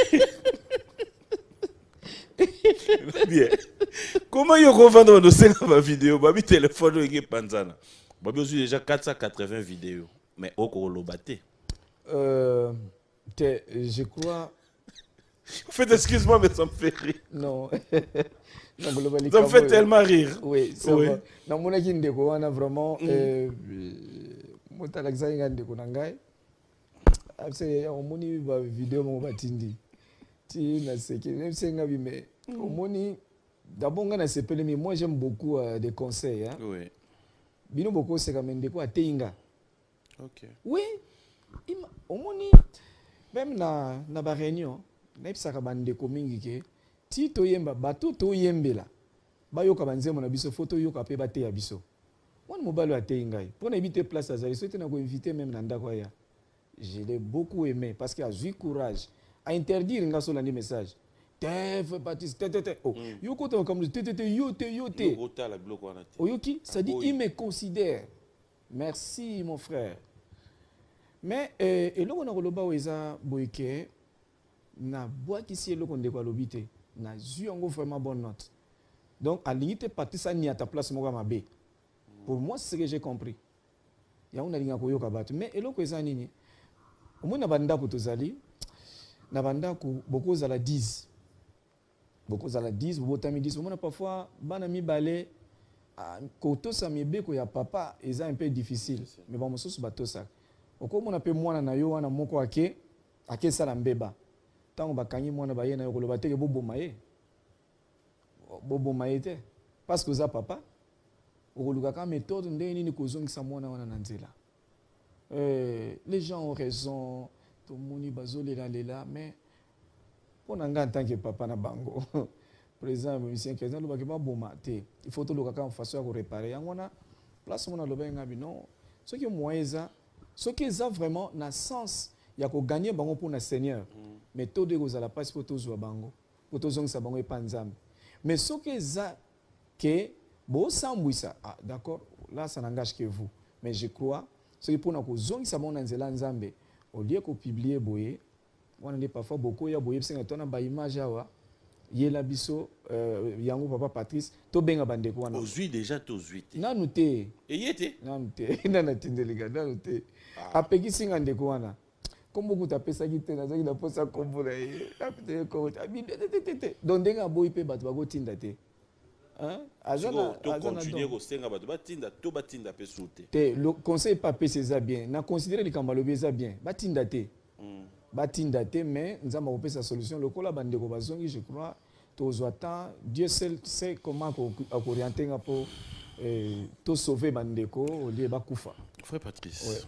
bien comment yo kovanda banosenga bavideo babi telefone oyo eke panzana babi ozwi déjà 480 vidéos mais okoloba te je crois en fait excuse-moi mais ça me fait rire non ça me fait tellement rire oui c'est oui. Na mona ki ndeko wana vraiment motalakisa nga ndeko na ngai abse omoni ba vidéo mo batindi ti na seki même senga bi mais omoni d'abord nga na sepele mais moi j'aime beaucoup des conseils hein oui bino beaucoup c'est comme ndeko ateinga OK oui omoni même na ba réunion na pisaka bandeko mingi ke ti toyemba bato toyembela bayoka banzemo na biso photo yoka pe bate ya biso wana mobalo atei ngai pona éviter place azali sote na ko inviter même na ndako ya je l'ai beaucoup aimé parce qu'il a eu courage à interdire nga so landi message te Baptiste te oh yoko to comme te yote ota la bloc wana te oyoki ça dit il me considère merci mon frère mais eloko na koloba weza boyeke na boaki si eloko ndeko alobi te na zui yango vraiment bonne note donc à limite Patrice ni à ta place moko mabe pour moi c'est ce que j'ai compris ya on a linga koyoka bato mais eloko eza nini omona banda ko tozali na banda ko boko za la 10 botami 10 omona parfois bana mibale koto sa mibeko ya papa eza un peu difficile mais bon mosusu batosa okomona pe mwana na yo wana moko ake sala mbeba tango bakangi mwana baye na yo koloba teke boboma ye te parce que za papa okoluka ka méthode ndenge nini kozongisa mwana wana na nzela les gens ont raison tomoni bazolela mais pour nanga en tant que papa na bango président musicien président lobaki baboma te il faut toloka kaka façon ya réparer yango na place mona lobenga bino soki moyen eza soki eza vraiment na sens ya ko gagner bango pour na Seigneur mais to de kozala passe pour tozwa bango pour tozongisa bango epa nzambe mais soki eza que bo sambwisa ah d'accord là ça n'engage que vous mais je crois soki pona ko zongisa bango na nzela nzambe au lieu ko publier boye on est parfois beaucoup ya boye singa tona ba image awa yela biso yango papa Patrice to benga bandeko wana ozui déjà tozuite nanu te eyete nanu te nana tindeliga nanu te apeki singa ndeko wana kombo kuta pesa kite na zaki na posa kombo na ye apete ko abi te donc ndenga boye pe bato bakotinda te hein azana continuer ko senga bato batinda to batinda pe soute te le conseil pas pesa ça bien na considérer les kambalobi ça bien batinda te batinda te mais nous avons opé sa solution le kola bandeko bazongi je crois tozwa temps Dieu seul sait comment orienter pour to sauver bandeko au lieu bakufa frère Patrice ouais.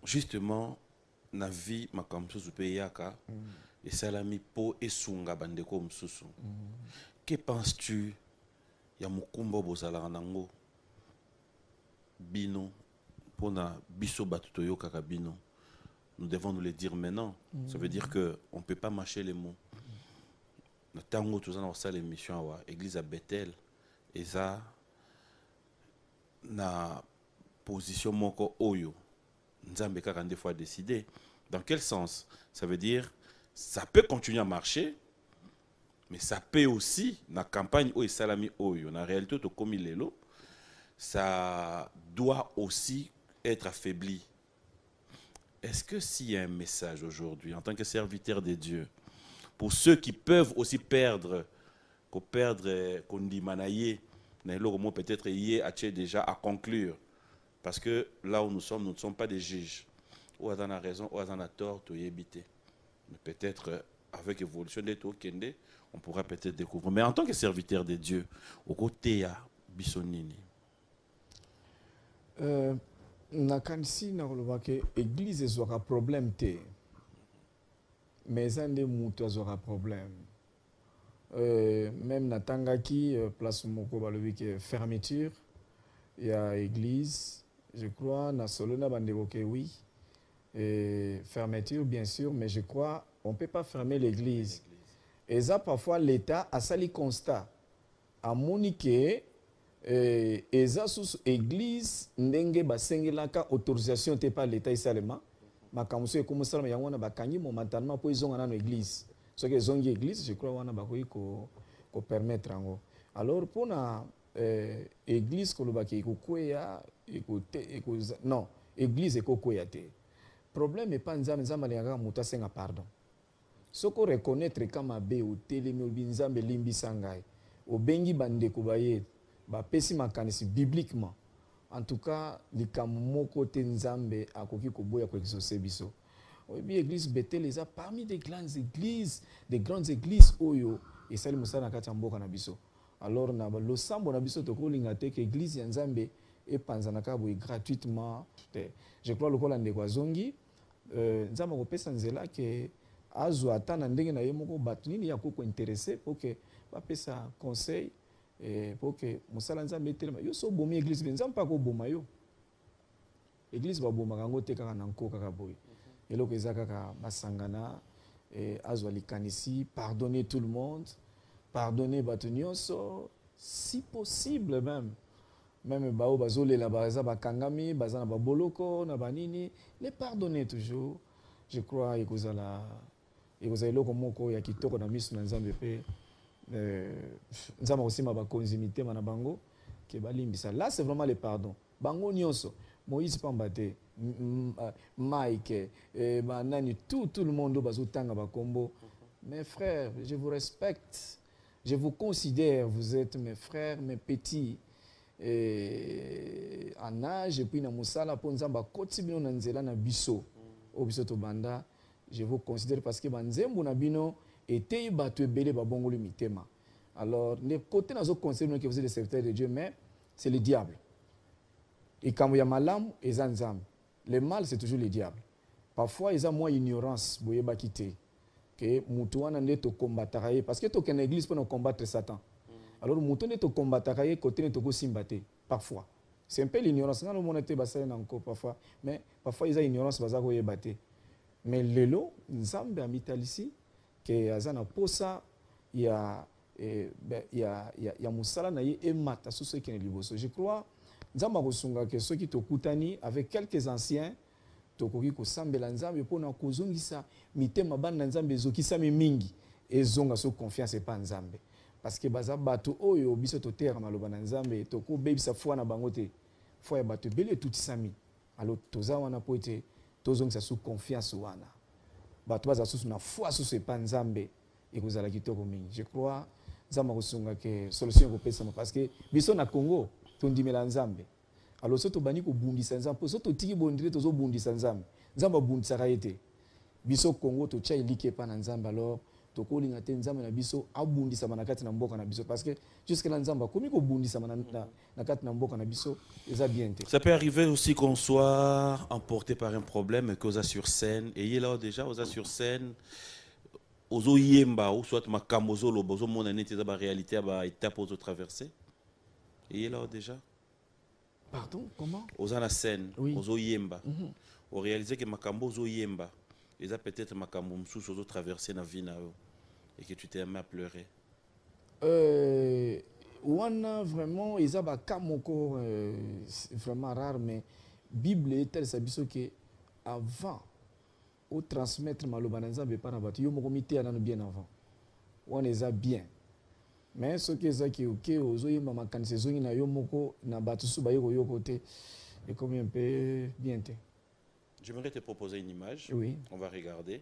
Justement na vie makamso zupe yaka et salami po esunga bandeko msusu que penses-tu ya mukumba bozala nango bino pona biso batuto yoka bino. Nous devons nous le dire maintenant. Ça veut dire qu'on ne peut pas mâcher les mots. Nous avons tous l'émission à l'église à Bethel. Et ça, na position moko oyo. Nous avons des fois décidé. Dans quel sens? Ça veut dire ça peut continuer à marcher, mais ça peut aussi, dans la campagne où salami oyo, dans la réalité, comme il est là, ça doit aussi être affaibli. Est-ce que s'il y a un message aujourd'hui, en tant que serviteur de Dieu, pour ceux qui peuvent aussi perdre, qu'on dit manayer, peut-être y est déjà à conclure, parce que là où nous ne sommes pas des juges. Ou on a raison, ou on a tort, ou éviter. Mais peut-être avec l'évolution des taux, on pourra peut-être découvrir. Mais en tant que serviteur de Dieu, au côté de Bissonini. Nakansi na kolobake église ezwaka problème te mais ande mutu azwaka problème même natangaki place moko balobi ke fermeture ya église je crois na solo na bandeko ke oui fermeture bien sûr mais je crois on peut pas fermer l'église et ça parfois l'état a sali constat a moniqué eza sous église ndenge basengelaka autorisation te par l'état isalema makamso e comme salama yango na bakangi momentanément po izonga na église ce que zongi église je crois wana bakoyi ko permettre ngo alors pour na église ko lobaki kokwea écoute non église ekokwea te problème est pas nzambe lenga muta senga pardon soko reconnaître kama be o telemi obinzambe limbisa ngai obengi bandeko baye bapesi makanisi bibliquement en tout cas likambo moko te nzambe akoki koboya ko exaucer biso oyebi église Bethel eza parmi des grandes églises oyo esali mosala na kati ya mboka na biso alors na losambo na biso tokolinga te ke église ya nzambe epanzanaka boye gratuitement te je crois lokola ndeko azongi nzambe akopesa nzela ke azwa ata na ndenge na ye moko bato nini ya koko intéressé po ke bapesa conseil pour que musala nzambe etelema yo so bomi église nzambe pa ko boma yo église ba boma kango te kaka na nko kaka boy eloko eza kaka basangana azwa likanisi pardonner tout le monde pardonner bato nyonso si possible même bao bazolela baza bakangami baza na baboloko na banini les pardonner toujours je crois ekozala eloko moko ya kitoko na miso na nzambe pe nzama aussi ma bakonzimité mana bango ke balimbisa là c'est vraiment le pardon bango nyonso Moïse Pambate Mike banani tout le monde bazotanga bakombo mes frères je vous respecte je vous considère vous êtes mes frères mes petits en âge et puis na musala po nzamba koti bino na nzela na biso o biso to banda je vous considère parce que banzembo na bino et bato ebele babongoli mitema alors les côtés nazo conseiller que vous êtes des serviteurs de Dieu mais c'est le diable et quand il y a malam et zanzam le mal c'est toujours le diable parfois ils ont moins ignorance boyeba quitter que mutu wana nde to combattre parce que to ken église pour combattre Satan. Alors mutu nde to combattre côté ne to ko simbate parfois. C'est un peu l'ignorance ngalo monete basale encore parfois mais parfois ils ont ignorance bazako yebate. Mais lelo nzambe amitalisi que azana posa ya musala na ye emata sur ce qui est liboso. Je crois nzamba kosunga que ceux qui tokutani avec quelques anciens tokoki kosambela nzambe pona kozongisa mitema bana nzambe ezokisami mingi ezonga so confiance pa nzambe parce que baza bato oyo biso totera maloba na nzambe toko bebisa foi na bango te foi ya bato bele tutisami alors toza wana po ete tozongisa so confiance wana bato baza susu na foi susu pa nzambe ekozala kitoko mingi. Je crois nzamba kosunga ke solution kopesa parce que biso na Congo tondimela nzambe. Alors soto bani ko bundisa nzambe soto tiki bondire tozo bundisa nzambe nzamba bundisa kaete biso Congo to cha ilike pa na nzambe alors to ko linga te nzambe na biso abundisa manakati na mboka na biso parce que jusque là nzamba komi ko bundisa na kati na mboka na biso eza bien te. Ça peut arriver aussi qu'on soit emporté par un problème et qu'on a sur scène et il est là déjà on a sur scène ozo yemba ou soit makamozo lo bozo mona neti za ba réalité ba étape ozo traverser et il est là déjà. Pardon, comment? Aux la scène, oui. Aux yemba. On réalisait que makambo aux yemba. Et ça peut-être makambo msous aux traversé na vie na et que tu t'es mis à pleurer. Wana vraiment ils ont kamoko vraiment rare mais Bible est telle sabiso que avant au transmettre maloba nzambe pa na bato yo moko mité na bien avant. Wana eza bien. Mais ce qui est qui ok ozoyi mama kanise zongi na yo moko na batu su bayeko yo côté et comme un peu bien té. J'aimerais te proposer une image. Oui. On va regarder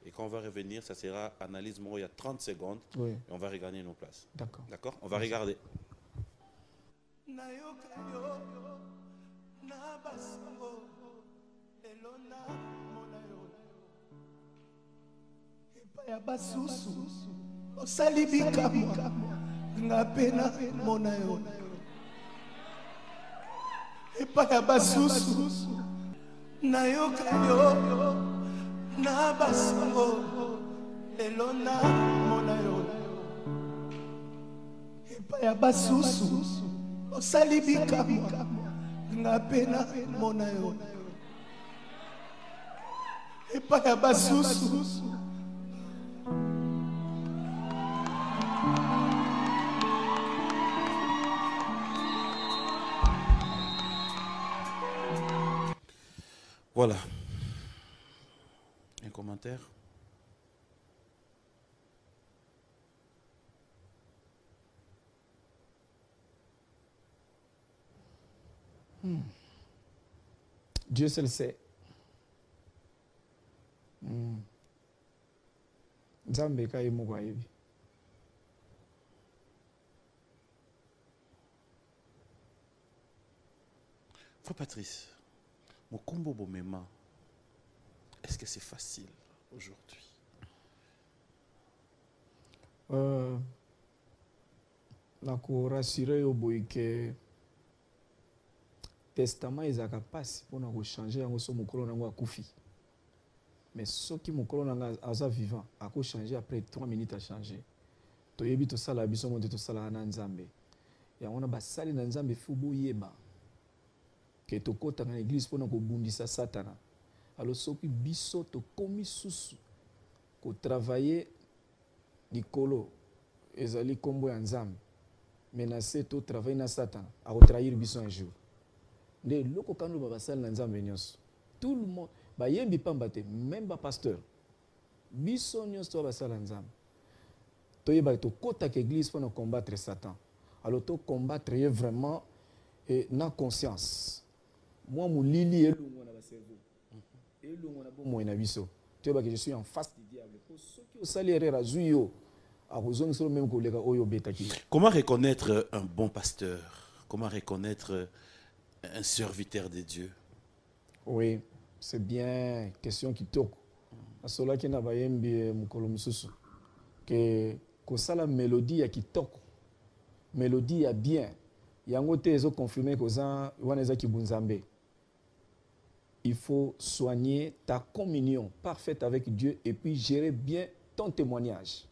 et quand on va revenir ça sera analyse moi il y a 30 secondes oui. Et on va regarder nos places. D'accord. D'accord? On va regarder. Osalibika ngapena mona yo epa ya basusu na yo kayo na basango elona mona yo epa ya basusu osalibika ngapena mona yo epa ya basusu. Voilà. Un commentaire? Dieu seul sait. Nzambe kai moko ayebi. Frère Patrice, mon combo bomema, est-ce que c'est facile aujourd'hui? Na ko rassurer yo boy que testament ezaka pasi pona ko changer yango so mokolo nango akufi. Mais soki mokolo nanga aza vivant ako changer après 3 minutes à changer. To yebi to sala biso monte to sala na nzambe. Ya ona basali na nzambe fu boyeba. Que to kota na église pona ko bundisa satana. Alors soki biso to komi susu ko travailler likolo ezali kombo ya nzambe. Menacer to travailler na satana a trahir biso un jour. Nde loko kanu ba basali na nzambe nyonso. Tout le monde ba yembi pamba te même ba pasteur. Biso nyonso to basala nzambe. To yeba to kota ke église pona combattre Satan. Alors to combattre vraiment et na conscience. Moi moulili elongo na ba cerveau. Elongo na bomo na biso. To yeba que je suis en face du diable. Pour ceux qui au salaire azuyo. Comment reconnaître un bon pasteur? Comment reconnaître un serviteur de Dieu? Oui, c'est bien question qui toque. Cela qui n'a pas yembi mukolo mususu que la mélodie ya qui toque. Mélodie ya bien. Yango te ezo confirmer que za wana za kibunzambe. il faut soigner ta communion parfaite avec Dieu et puis gérer bien ton témoignage.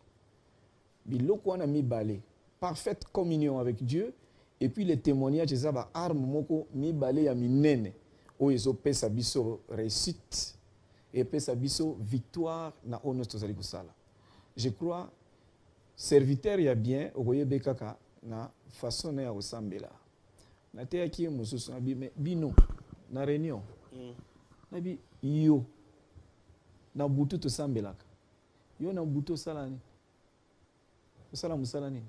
Biloko wana mibale, parfaite communion avec Dieu et puis les témoignages eza ba arme moko mibale ya minene oyo ezopesa biso réussite et pesa biso victoire na ono tozali kosala. Je crois serviteur ya bien okoyebe kaka na façon na ya kosambela. Nateyaki mosusu na bino na réunion. Nabi yo na butu tosambelaka. Yo na butu osala nini? Osala musala nini?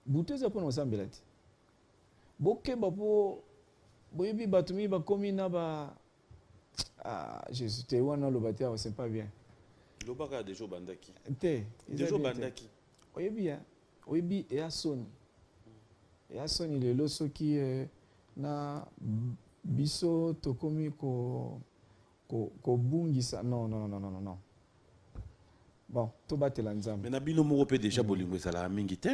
Butu eza pona osambela ti. Bokeba po boyebi bato mi bakomi na ba Jésus te wana lobati awa c'est pas bien. Lobaka dejo bandaki. Te. Dejo bandaki. Oyebi ya. Oyebi ea soni. Ea soni lelo soki na biso tokomi ko bungisa. Non. Bon, to batela nzambe. Mais na bino moko pe déjà bolingo ezala mingi te.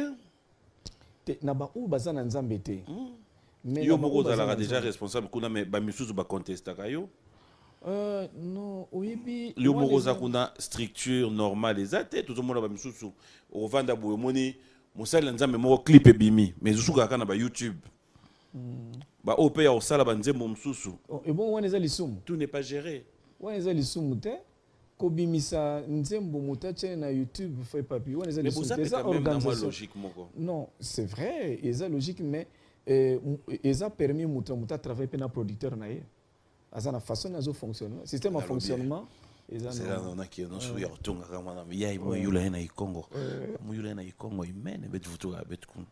Te na ba u bazana nzambe te. Yo moko zalaka déjà responsable kuna mais ba misusu ba contestaka yo. Non, oyebi yo moko za kuna structure normale ezate tout le monde ba misusu o vanda boye moni mosala nzambe moko clip ebimi mais zusuka kana ba YouTube. Ba OP ya osala ba nzembo msusu. Et bon wana eza lisumu. Tout n'est pas géré. Wana eza lisumu te. Kobimisa nzembo mutache na YouTube fait papi. Wana eza lisumu. Mais ça même dans logique moko. Non, c'est vrai, eza logique mais eza permis muta travailler pe na producteur na ye. Asa na façon nazo fonctionner. Système de fonctionnement. C'est là on a qui on sou ya tonga kama na yai mo yula na ikongo. Mo yula na ikongo imene bet vutura bet kun.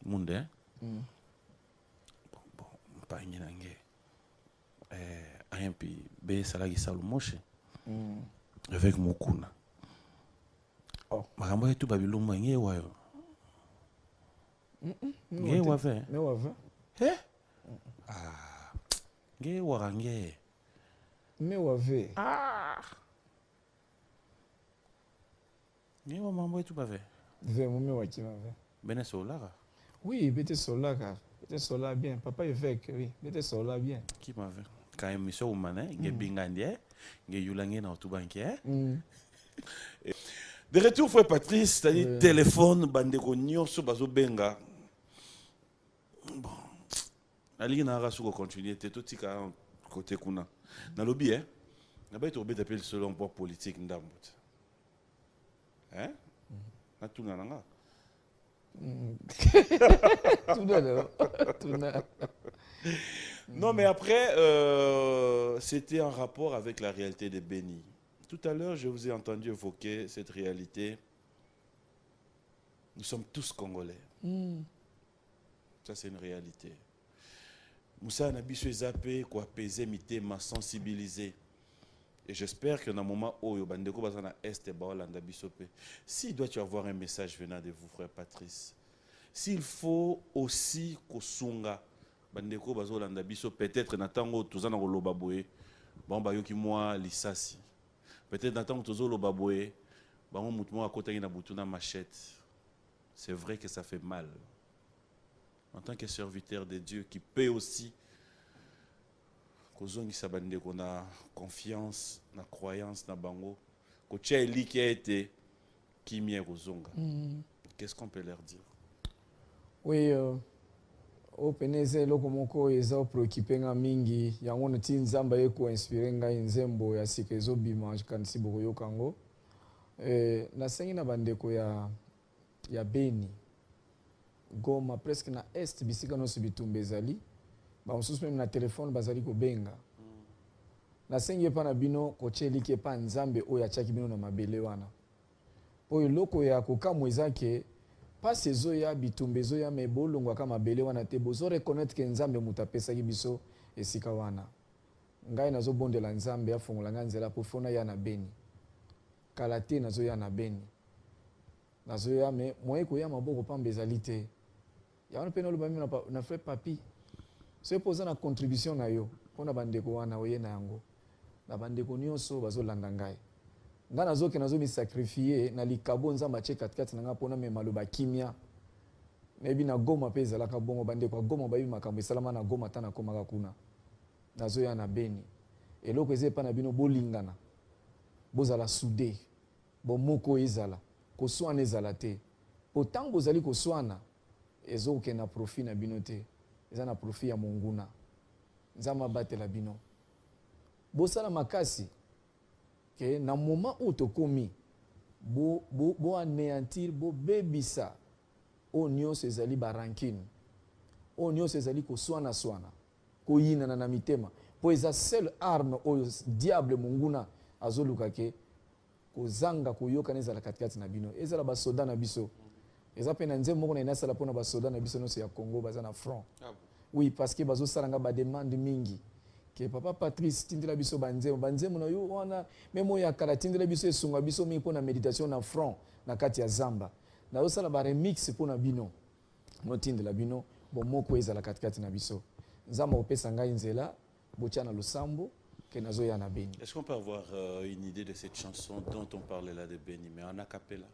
Munde. Bon, pas nyange. Ayampi be salagi salumoshe. Avec Mukuna. Oh. Makambo yetu babilumba ngewa yo. Ngewa ve. Ngewa ve. Ngewa range. Ngewa ve. Ngewa mambo yetu ba ve. Ve mume wa kima ve. Bene solara. Oui, bete solara. Bete solara bien. Papa évêque, oui. Bete solara bien. Qui m'a ve? Quand émission umane, nge bingandie. Na de retour frère Patrice, c'est-à-dire téléphone bandeko nyonso bazo benga. Bon. Ali na rasu ko continuer te to tika côté kuna. Na lobby na ba to beta appel selon point politique ndambo. Na tuna nanga. Tuna. Non, mais après, c'était en rapport avec la réalité de Béni. Tout à l'heure, je vous ai entendu évoquer cette réalité. Nous sommes tous Congolais. Ça, c'est une réalité. Moussa Nabiso Zappé, quoi, apaiser, mité, m'a sensibilisé. Et j'espère que dans le moment où il y a Est et Baolanda Bisopé, s'il doit y avoir un message venant de vous, frère Patrice, s'il faut aussi Kosunga, bandeko bazolanda biso peut-être natango tozana koloba boye bon bayoki moi lisasi peut-être natango tozoloba boye bango mutu mo akotaki na butu na machette. C'est vrai que ça fait mal en tant que serviteur de Dieu qui peut aussi kozongisa bandeko na confiance na croyance na bango ko tcheli qui a été qui mien kozonga. Qu'est-ce qu'on peut leur dire? Oui, o peneze loko moko eza préoccupé nga mingi yango nti nzamba ye ko inspirer nga nzembo ya sikezo bima kanisi boko yokango na sengi na bandeko ya Beni Goma presque na est bisika no bitumba ezali ba mosusu même na téléphone bazali ko benga na sengi pa na bino ko cheli ke pa nzambe oyo achaki bino na mabele wana oyo loko ya kokamwa ezake pas ezo ya bitumba ezo ya mebolongwa kama mabele wana te bozo reconnaître que nzambe mutapesaki biso esika wana ngai nazo bondela nzambe afongola nga nzela po fona ya na Beni kala te nazo ya na Beni nazo ya me moye ko ya maboko pamba ezali te ya wana pe na loba na frère papi se poza na contribution na yo pona bandeko wana oye na yango na bandeko nyonso bazolanda ngai nga nazoke nazo mi sacrifier na likabo nzamba atie katikati na nga pona me maloba kimia nebi na Goma pe ezalaka bongo bandeko Goma bayi makambo esalama na Goma ta na komaka kuna nazoya na Beni eloko eze pa na bino bolingana bozala soudé bomoko ezala koswana ezala te autant bozali koswana ezoke na profit na bino te eza na profit ya monguna nzamba batela bino bosala makasi ke na moment où tokomi bo anéantir bo bebisa o nyonso ezali barankine o nyonso ezali koswana koyinana na mitema po eza seul arme oyo diable monguna azoluka ke kozanga koyokana ezala katikati na bino ezala basoda na biso eza pe na nzembo moko na inasala mpona basoda na biso nyonso ya Congo baza na front oui parce que bazosalanga bademande mingi ke papa Patrice tindela biso banzembo na yo wana meme oyo ya kala tindela biso esunga biso mingi mpona méditation na front na kati ya zamba nazosala baremix mpona bino notindela bino bomoko ezala katikati na biso nzamba kopesa ngai nzela botia na losambo ke nazoya na Beni. Est-ce qu'on peut avoir une idée de cette chanson dont on parlait là de Beni, mais en a cappella?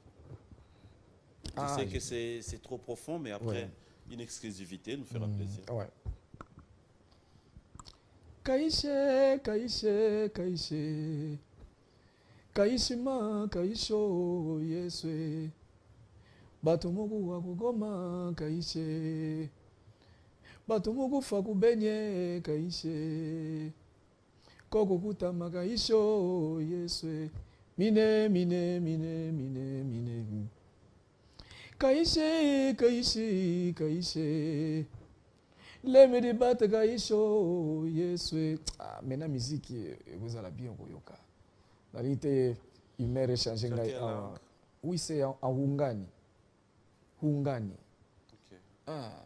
Je sais que c'est trop profond, mais après, une exclusivité nous fera plaisir. Ouais. Kaishe, kaishe, kaishe, kaishima, kaisho, yeswe, batomugu wakugoma, kaishe, batomugu fakubenye, kaishe, koko kutama, kaisho, yeswe, mine, mine, mine, mine, mine, kaishe, kaishe, kaishe, leme de bata kaisho, yeswe. Ah, maintenant musique, vous allez bien koyoka. La réalité, il m'a échangé. Oui, c'est en Hungani. Hungani. Ok. Ah.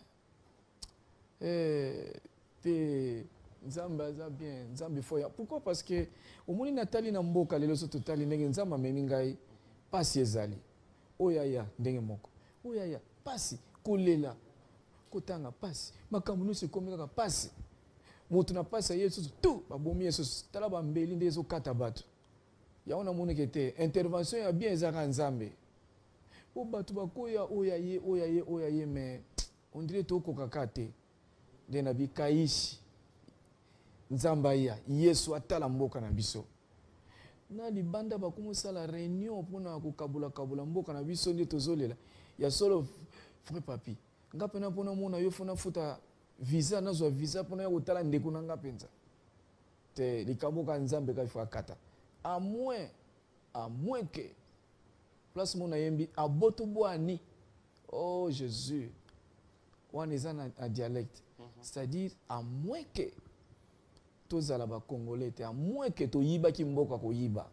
Nzamba za bien, nzambe foya. Pourquoi? Parce que au moni natali na mboka lelo so totali ndenge nzamba memi ngai pasi ezali. Oyaya ndenge moko. Oyaya pasi kolela. Kotanga pasi. Makambo nyonso ekomi kaka pasi. Moto na pasi ya Yesu tu babomi Yesu tala bambeli nde ezo kata bato. Yaona moneke te intervention ya bien ezaka nzambe. O bato bakoya oyaye mais on dirait tokoka kate. Nde na bikaishi. Nzamba ya Yesu atala mboka na biso. Na libanda bakumusala réunion pona kokabula mboka na biso nde tozolela. Ya solo frère papi. Ngape na pona mona yo fona futa visa nazwa visa pona ya kotala ndeko na ngapenza. Te likaboka nzambe ka ifa kata. À moins que place mona yembi aboto boani. Oh Jésus. Wana eza na dialecte. C'est-à-dire à moins que tozala ba congolais te, à moins que toyiba ki mboka koyiba.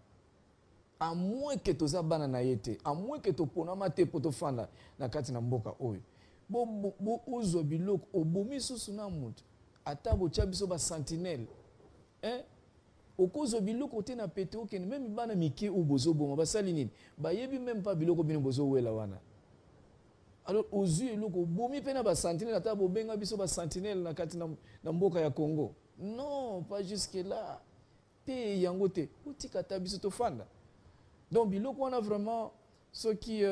À moins que tozabana na yete, à moins que toponama te poto fanda na kati na mboka oyo. Bo ozo biloko obomi susu na mutu ata botia biso ba sentinelle okozo biloko te na pete okene même bana mike o bozo boma basali nini bayebi même pas biloko bino bozo wela wana. Alors ozu eloko bomi pe na ba sentinelle ata bobenga biso ba sentinelle na kati na mboka ya Congo. Non, pas jusque là. Te yango te utika ta biso to fanda. Donc biloko wana vraiment ce qui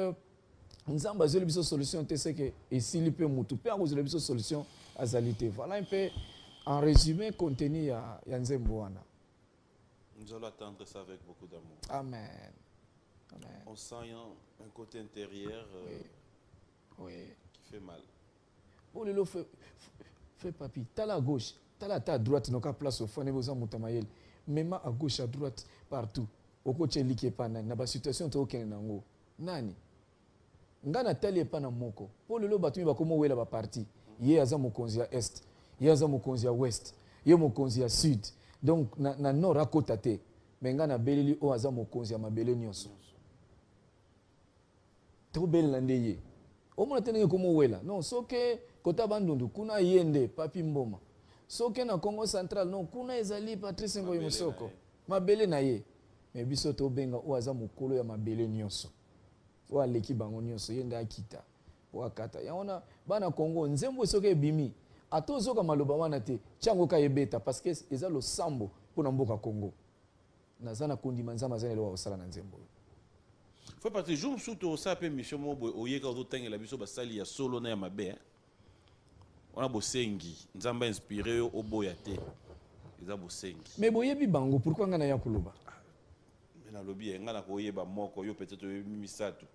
nzamba zeli biso solution te c'est que esili pe mutu pe ako zeli biso solution azalité. Voilà un peu en résumé contenu ya nzembo wana. Nous allons attendre ça avec beaucoup d'amour. Amen. Amen. On sent un côté intérieur oui. Qui fait mal. Bon le fait papi, t'as la gauche, t'as la à droite, donc à place au fond, besoin mutamayel. Même à gauche, à droite, partout. Au côté liké pas na ba situation to okene nango. Nani? Ngana tali pa na moko. Po lelo batumi ba komo wela ba parti. Ye aza mokonzi ya est, ye aza mokonzi ya west, ye mokonzi ya sud. Donc na nord akota te. Mengana beleli o aza mokonzi ya mabele nyonso. To bel ndeye. O mona tenenge komo wela. Non, soke kota bandundu kuna yende papi mboma. Soke na Congo central non kuna ezali Patrice Ngoyi Musoko. Mabele na ye. Mais biso to benga o aza mokolo ya mabele nyonso. O aleki bango nyonso yende akita. O akata. Yaona bana Congo nzembo soke bimi. Atozoka maloba wana te. Chango ka yebeta parce que eza lo sambo pona mboka Congo. Nazana kondima nzama zane lo osala na nzembo. Faut pas te jour surtout ça pe mission mobo oyeka ozotenga la biso basali ya solo na ya mabe. On a bosengi nzamba inspiré oboya te. eza bosengi. Mais boyebi bango pourquoi ngana ya koloba? Mais na lobby ngana koyeba moko yo peut-être misato.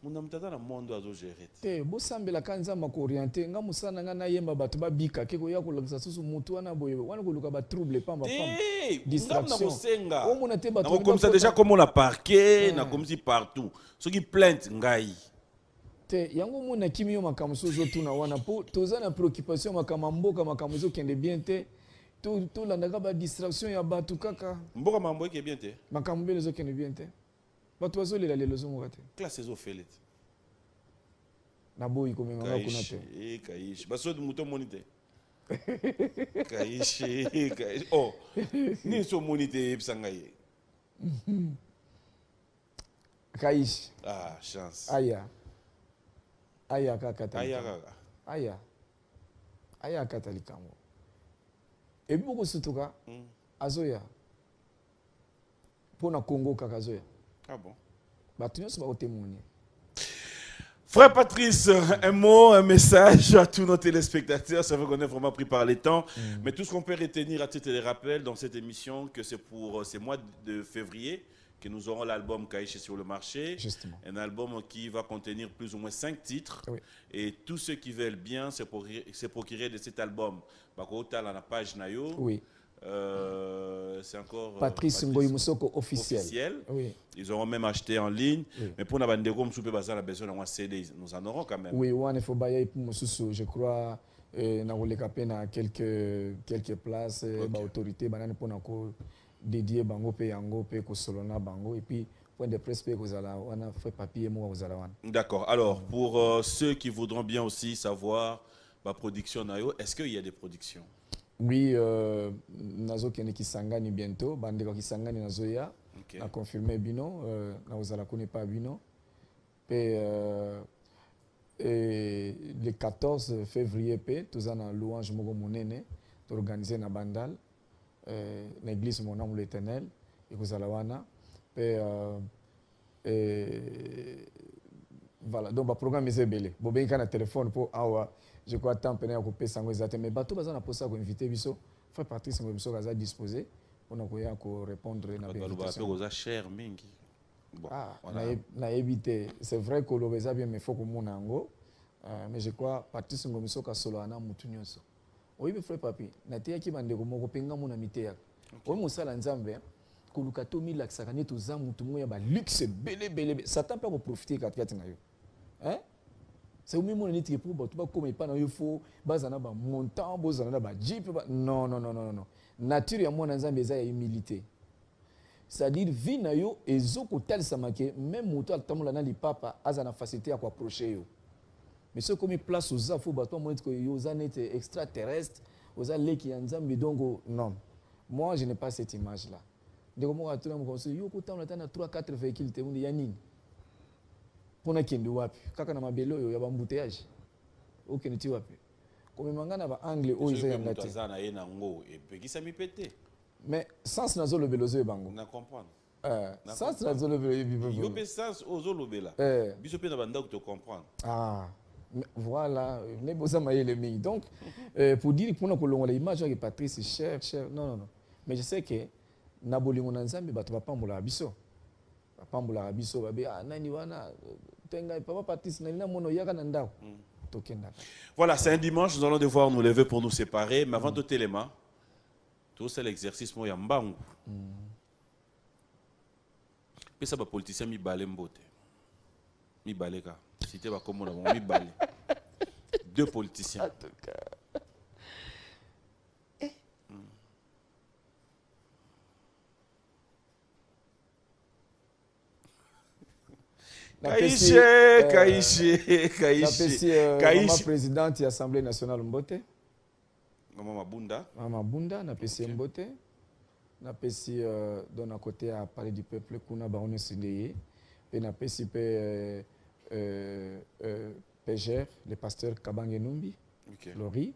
Muna mutata na mondo azo gérer. Te bo sambela kanza mako orienter nga musana ngana yemba bato ba bika ke ko ya kolakisa susu mutu wana boye wana koluka ba trouble pamba pamba. Distraction. Bosenga. O mona te bato comme ça déjà comme on l'a parqué, na comme si partout. Ce qui plainte ngai. Te yango mona kimi yo makamuso zo tuna wana po toza na préoccupation makamamboka makamuso kende bien te. To landaka ba distraction ya bato kaka. Mboka mambo ke bien te. Makambe zo kende bien te. Bato bazo lela lelo zo mokate. Classe zo felet. Na boyi ko menga kuna te. Kaishi. Baso de muto monite. Kaishi. Oh. Ni so monite epsanga ye. Kaishi. Ah, chance. Aya. Aya kaka. Aya kaka. Aya. Aya katalikango. Ebi boko sutuka azoya. Pona Congo kaka azoya. Ah bon? Batunyo ba témoigner. Frère Patrice, un mot, un message à tous nos téléspectateurs. C'est vrai qu'on est vraiment pris par les temps. Mais tout ce qu'on peut retenir à titre de rappel dans cette émission, que c'est pour ce mois de février que nous aurons l'album Kaishi sur le marché. Justement. Un album qui va contenir plus ou moins 5 titres. Oui. Et tous ceux qui veulent bien se procurer de cet album. Bakota la page Nayo. Oui. C'est encore Patrice Ngoyi Musoko officiel. Oui. Ils auront même acheté en ligne. Oui. Mais pour Nabandego Msoupe Bazar, la besoin d'un CD, nous en aurons quand même. Oui, il faut bailler pour Moussou. Je crois na quelques places, okay. Autorité, banane pour nako dédié bango pe yango pe ko solona bango et puis point de presse pe ko zala wana fait papier mo ko zala wana. D'accord. Alors pour ceux qui voudront bien aussi savoir ma production nayo, est-ce qu'il y a des productions? Oui, nazo kene Kisangani bientôt, bandeko Kisangani nazoya. Okay. Na confirmé bino, na ozala kone pas bino. Et le 14 février tous en louange moko monene, organisé na Bandal, l'église mon nom l'Éternel, et kozala wana. Voilà, donc le programme est belé. Bobé kana téléphone pour awa. Je crois tant peine à couper sans exactement. Mais bateau bazana pour ça qu'on inviter biso. Frère Patrice Ngoyi Musoko disposé pour nous répondre na invitation. Bateau cher mingi. Bon, na éviter. C'est vrai que le beza bien mais faut que mon ango. Mais je crois Patrice Ngoyi Musoko solo ana mutu nyonso. Oui, frère papi, na te yaki bande ko moko penga mona miteya. O musala nzambe koluka to milakisaka ne to za mutu moya ba luxe belé. Satan peut profiter kati na yo. Hein? C'est au même moment que pour tout comme pas il faut bazana ba montant bozana ba jeep non. Nature ya mwana nzambe eza ya humilité. C'est-à-dire vie na yo ezoko tel samake même moto altamula na lipapa azana facilité à approcher yo. Mais ce comme place aux afo bato mo que yo zanet extraterrestre aux leki ya nzambe donc non. Moi je n'ai pas cette image là. Ndeko mo atuna mo conseil yo ko tamula na 3-4 véhicules te mundi ya nini. Pona kende wapi kaka na mabelo yo ya bambouteillage okende ti wapi komemanga na ba anglais o iza ya ngati zana ye na ngo e pekisa mi pété mais sans nazo le belozo bango na comprendre sans nazo le belozo yo pe sans ozo lobela biso pe na banda ko te comprendre voilà ne boza mayele mingi donc pour dire pona kolongola image ya Patrice cher non mais je sais que na bolingo na nzambe bato bapambola biso bapambola biso babe nani wana tenga papa Patrice na mono yaka na ndao tokenda. Voilà, c'est un dimanche, nous allons devoir nous lever pour nous séparer, mais avant de téléma, tout c'est l'exercice mo ya mbangu. Pesa ba politicien mi balé mbote. Mi balé ka. Cité ba comme on mi balé. Deux politiciens. Kaishi. Maman présidente de l'Assemblée nationale Mbote. Maman Bunda, na PC Mbote. Na PC dans un côté à parler du peuple kuna ba on signé et na PC PGR le pasteur Kabange Numbi. Lori.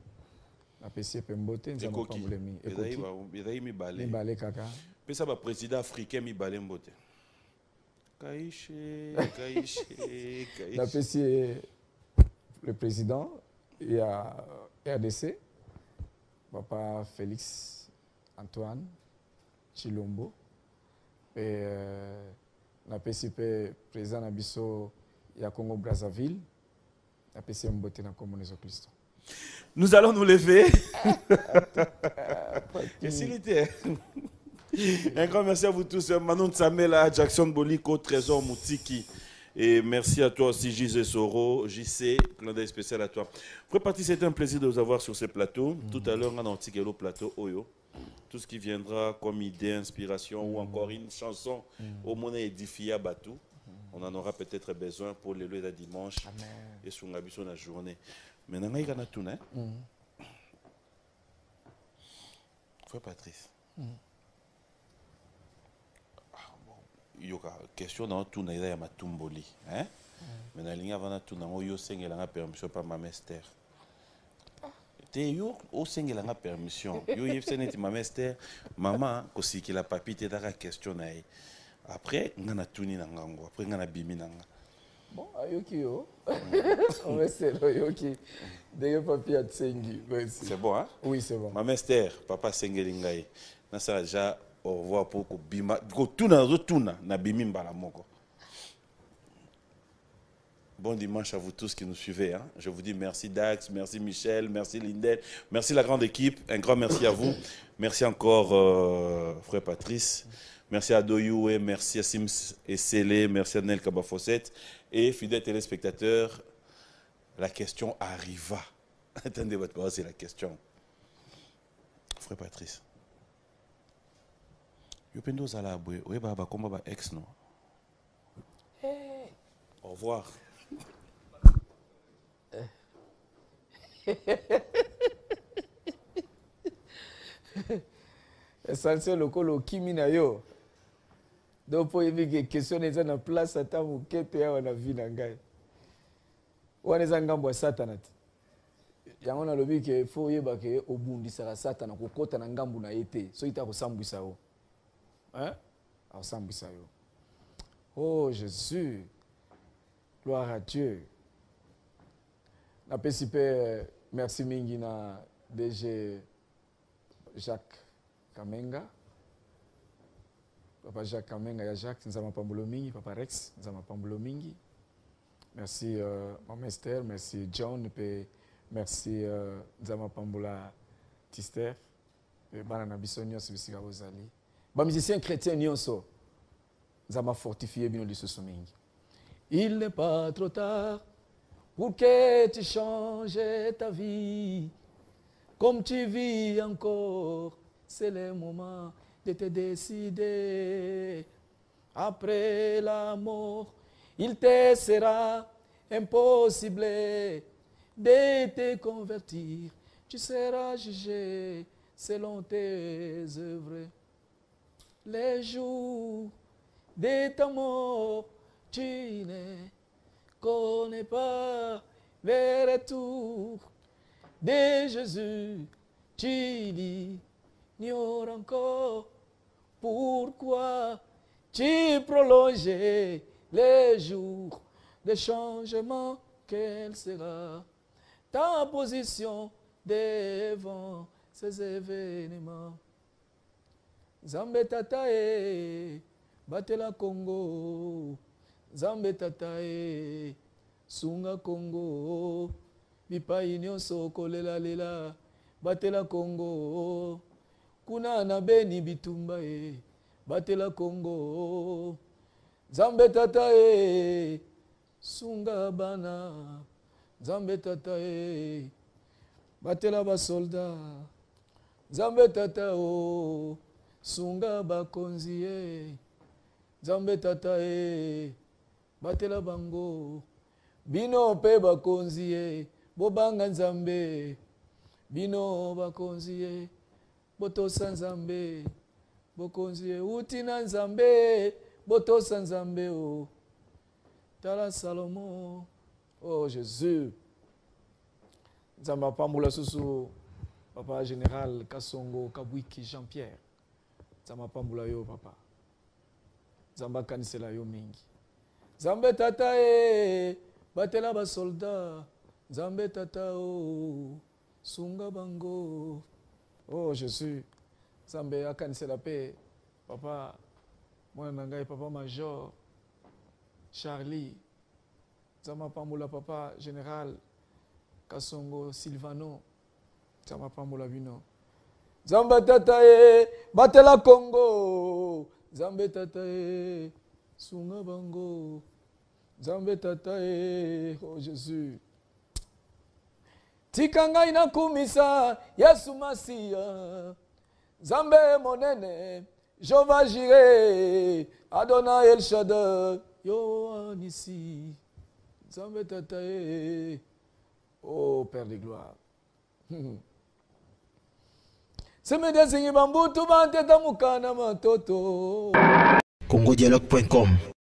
Na PC Mbote nzama pambolemi. Mi balé kaka. Pesa ba président africain mi balé Mbote. Kaishi. L'apprécié le président et à RDC, papa Félix Antoine Chilombo et napesi pe président na biso ya Congo Brazzaville napesi mbote na communauté Christ. Nous allons nous lever. Qu'est-ce qu'il était? Un grand merci à vous tous. Manon Tsamela, Jackson Boliko, Trésor Moutiki. Et merci à toi aussi, J.C. Soro, JC, clin d'œil spécial à toi. Frère Patrice, c'était un plaisir de vous avoir sur ce plateau. Tout à l'heure, on a un petit plateau Oyo. Tout ce qui viendra comme idée, inspiration ou encore une chanson au monde édifié à Batou. On en aura peut-être besoin pour le lever de dimanche. Amen. Et sur la journée. Maintenant, il y a tout, hein? Frère Patrice. Il y a une question dans tout le monde qui Tumboli. Mais dans le avant tout le monde, il y a permission par ma mère. Il y a permission. Il y a ma mère. Maman, quand il a papier, il y a une question. Après, il y a tout le monde. Après, il y a bimi. Bon, ayoki yo. On va essayer ayoki. Dès papier à Tsengi. C'est bon, hein? Oui, c'est bon. Ma mère, papa Sengelingai. Ça déjà au revoir pour que bima. Tuna na bimi mbala moko. Bon dimanche à vous tous qui nous suivez. Hein. Je vous dis merci Dax, merci Michel, merci Lindel, merci la grande équipe. Un grand merci à vous. Merci encore frère Patrice. Merci à Doyoué, merci à Sims et Sélé, merci à Nel Kabafosset. Et fidèles téléspectateurs, la question arriva. Attendez votre parole, c'est la question. Frère Patrice. Yopendo Zalabwe, oui, bah, comment va ex, non? Au revoir. Essentiel lokolo kimi na yo. Donc pour éviter question eza na place ata mukete ya na vie na ngai. Wana eza ngambo ya satanate. Yango na lobi ke faut yeba ke obundisa la satana ko kota na ngambo na yete. So ita ko sambwisa yo. Hein? Au sambwisa yo. Oh Jésus. Gloire à Dieu. Na pesipe merci mingi na DG Jacques Kamenga. Papa Jacques Kamenga ya Jacques nzama pambulo mingi, Papa Rex nzama pambulo mingi. Merci Maman Esther, merci John et merci nzama pambula Tister et bana na biso nyonso bisika bozali. Ba musicien chrétien nyonso nzama fortifier bino lisusu mingi. Il n'est pas trop tard pour que tu changes ta vie. Comme tu vis encore, c'est le moment de te décider. Après la mort, il te sera impossible de te convertir. Tu seras jugé selon tes œuvres. Les jours de ta mort, tu ne connais pas le retour de Jésus. Tu l'ignores encore. Pourquoi tu prolonges les jours de changement? Quelle sera ta position devant ces événements? Zambé Tatae, Batela Congo. Zambé Tatae, Sunga Congo. Bipai nyonso kolela lela. Batela Congo. Kuna na beni bitumba Batela Congo. Zambé Tatae, Sunga bana. Zambé Tatae, Batela ba soldat. Zambé Tatao, Sunga bakonzie. Zambé Tatae, Batela bango. Bino pe bakonzie. Bobanga Nzambe. Bino bakonzie. Botosa Nzambe. Bokonzie. Utina Nzambe. Botosa Nzambe. Oh. Tala Salomon. Oh Jésus. Nzamba pambula susu. Papa Général Kasongo Kabwiki Jean-Pierre. Nzamba pambula yo papa. Nzamba kanisela yo mingi. Nzambe Tatae. Batela ba soldat. Nzambe Tatao. Sunga bango. Oh Jésus. Nzambe akanisela pe papa mwana na ngai papa major Charlie. Nzambe apambola papa général Kasongo Silvano. Nzambe apambola bino. Nzambe tata e batela Congo. Nzambe tata e sunga bango. Nzambe tata e oh Jésus. Tika ngai nakumisa Yesu Masiya. Nzambe monene Jehova Jireh Adonai El Shaddai yo anisi. Nzambe tata e oh Père de gloire. Semede zingi bambutu banteta mukana matoto. congodialogue.com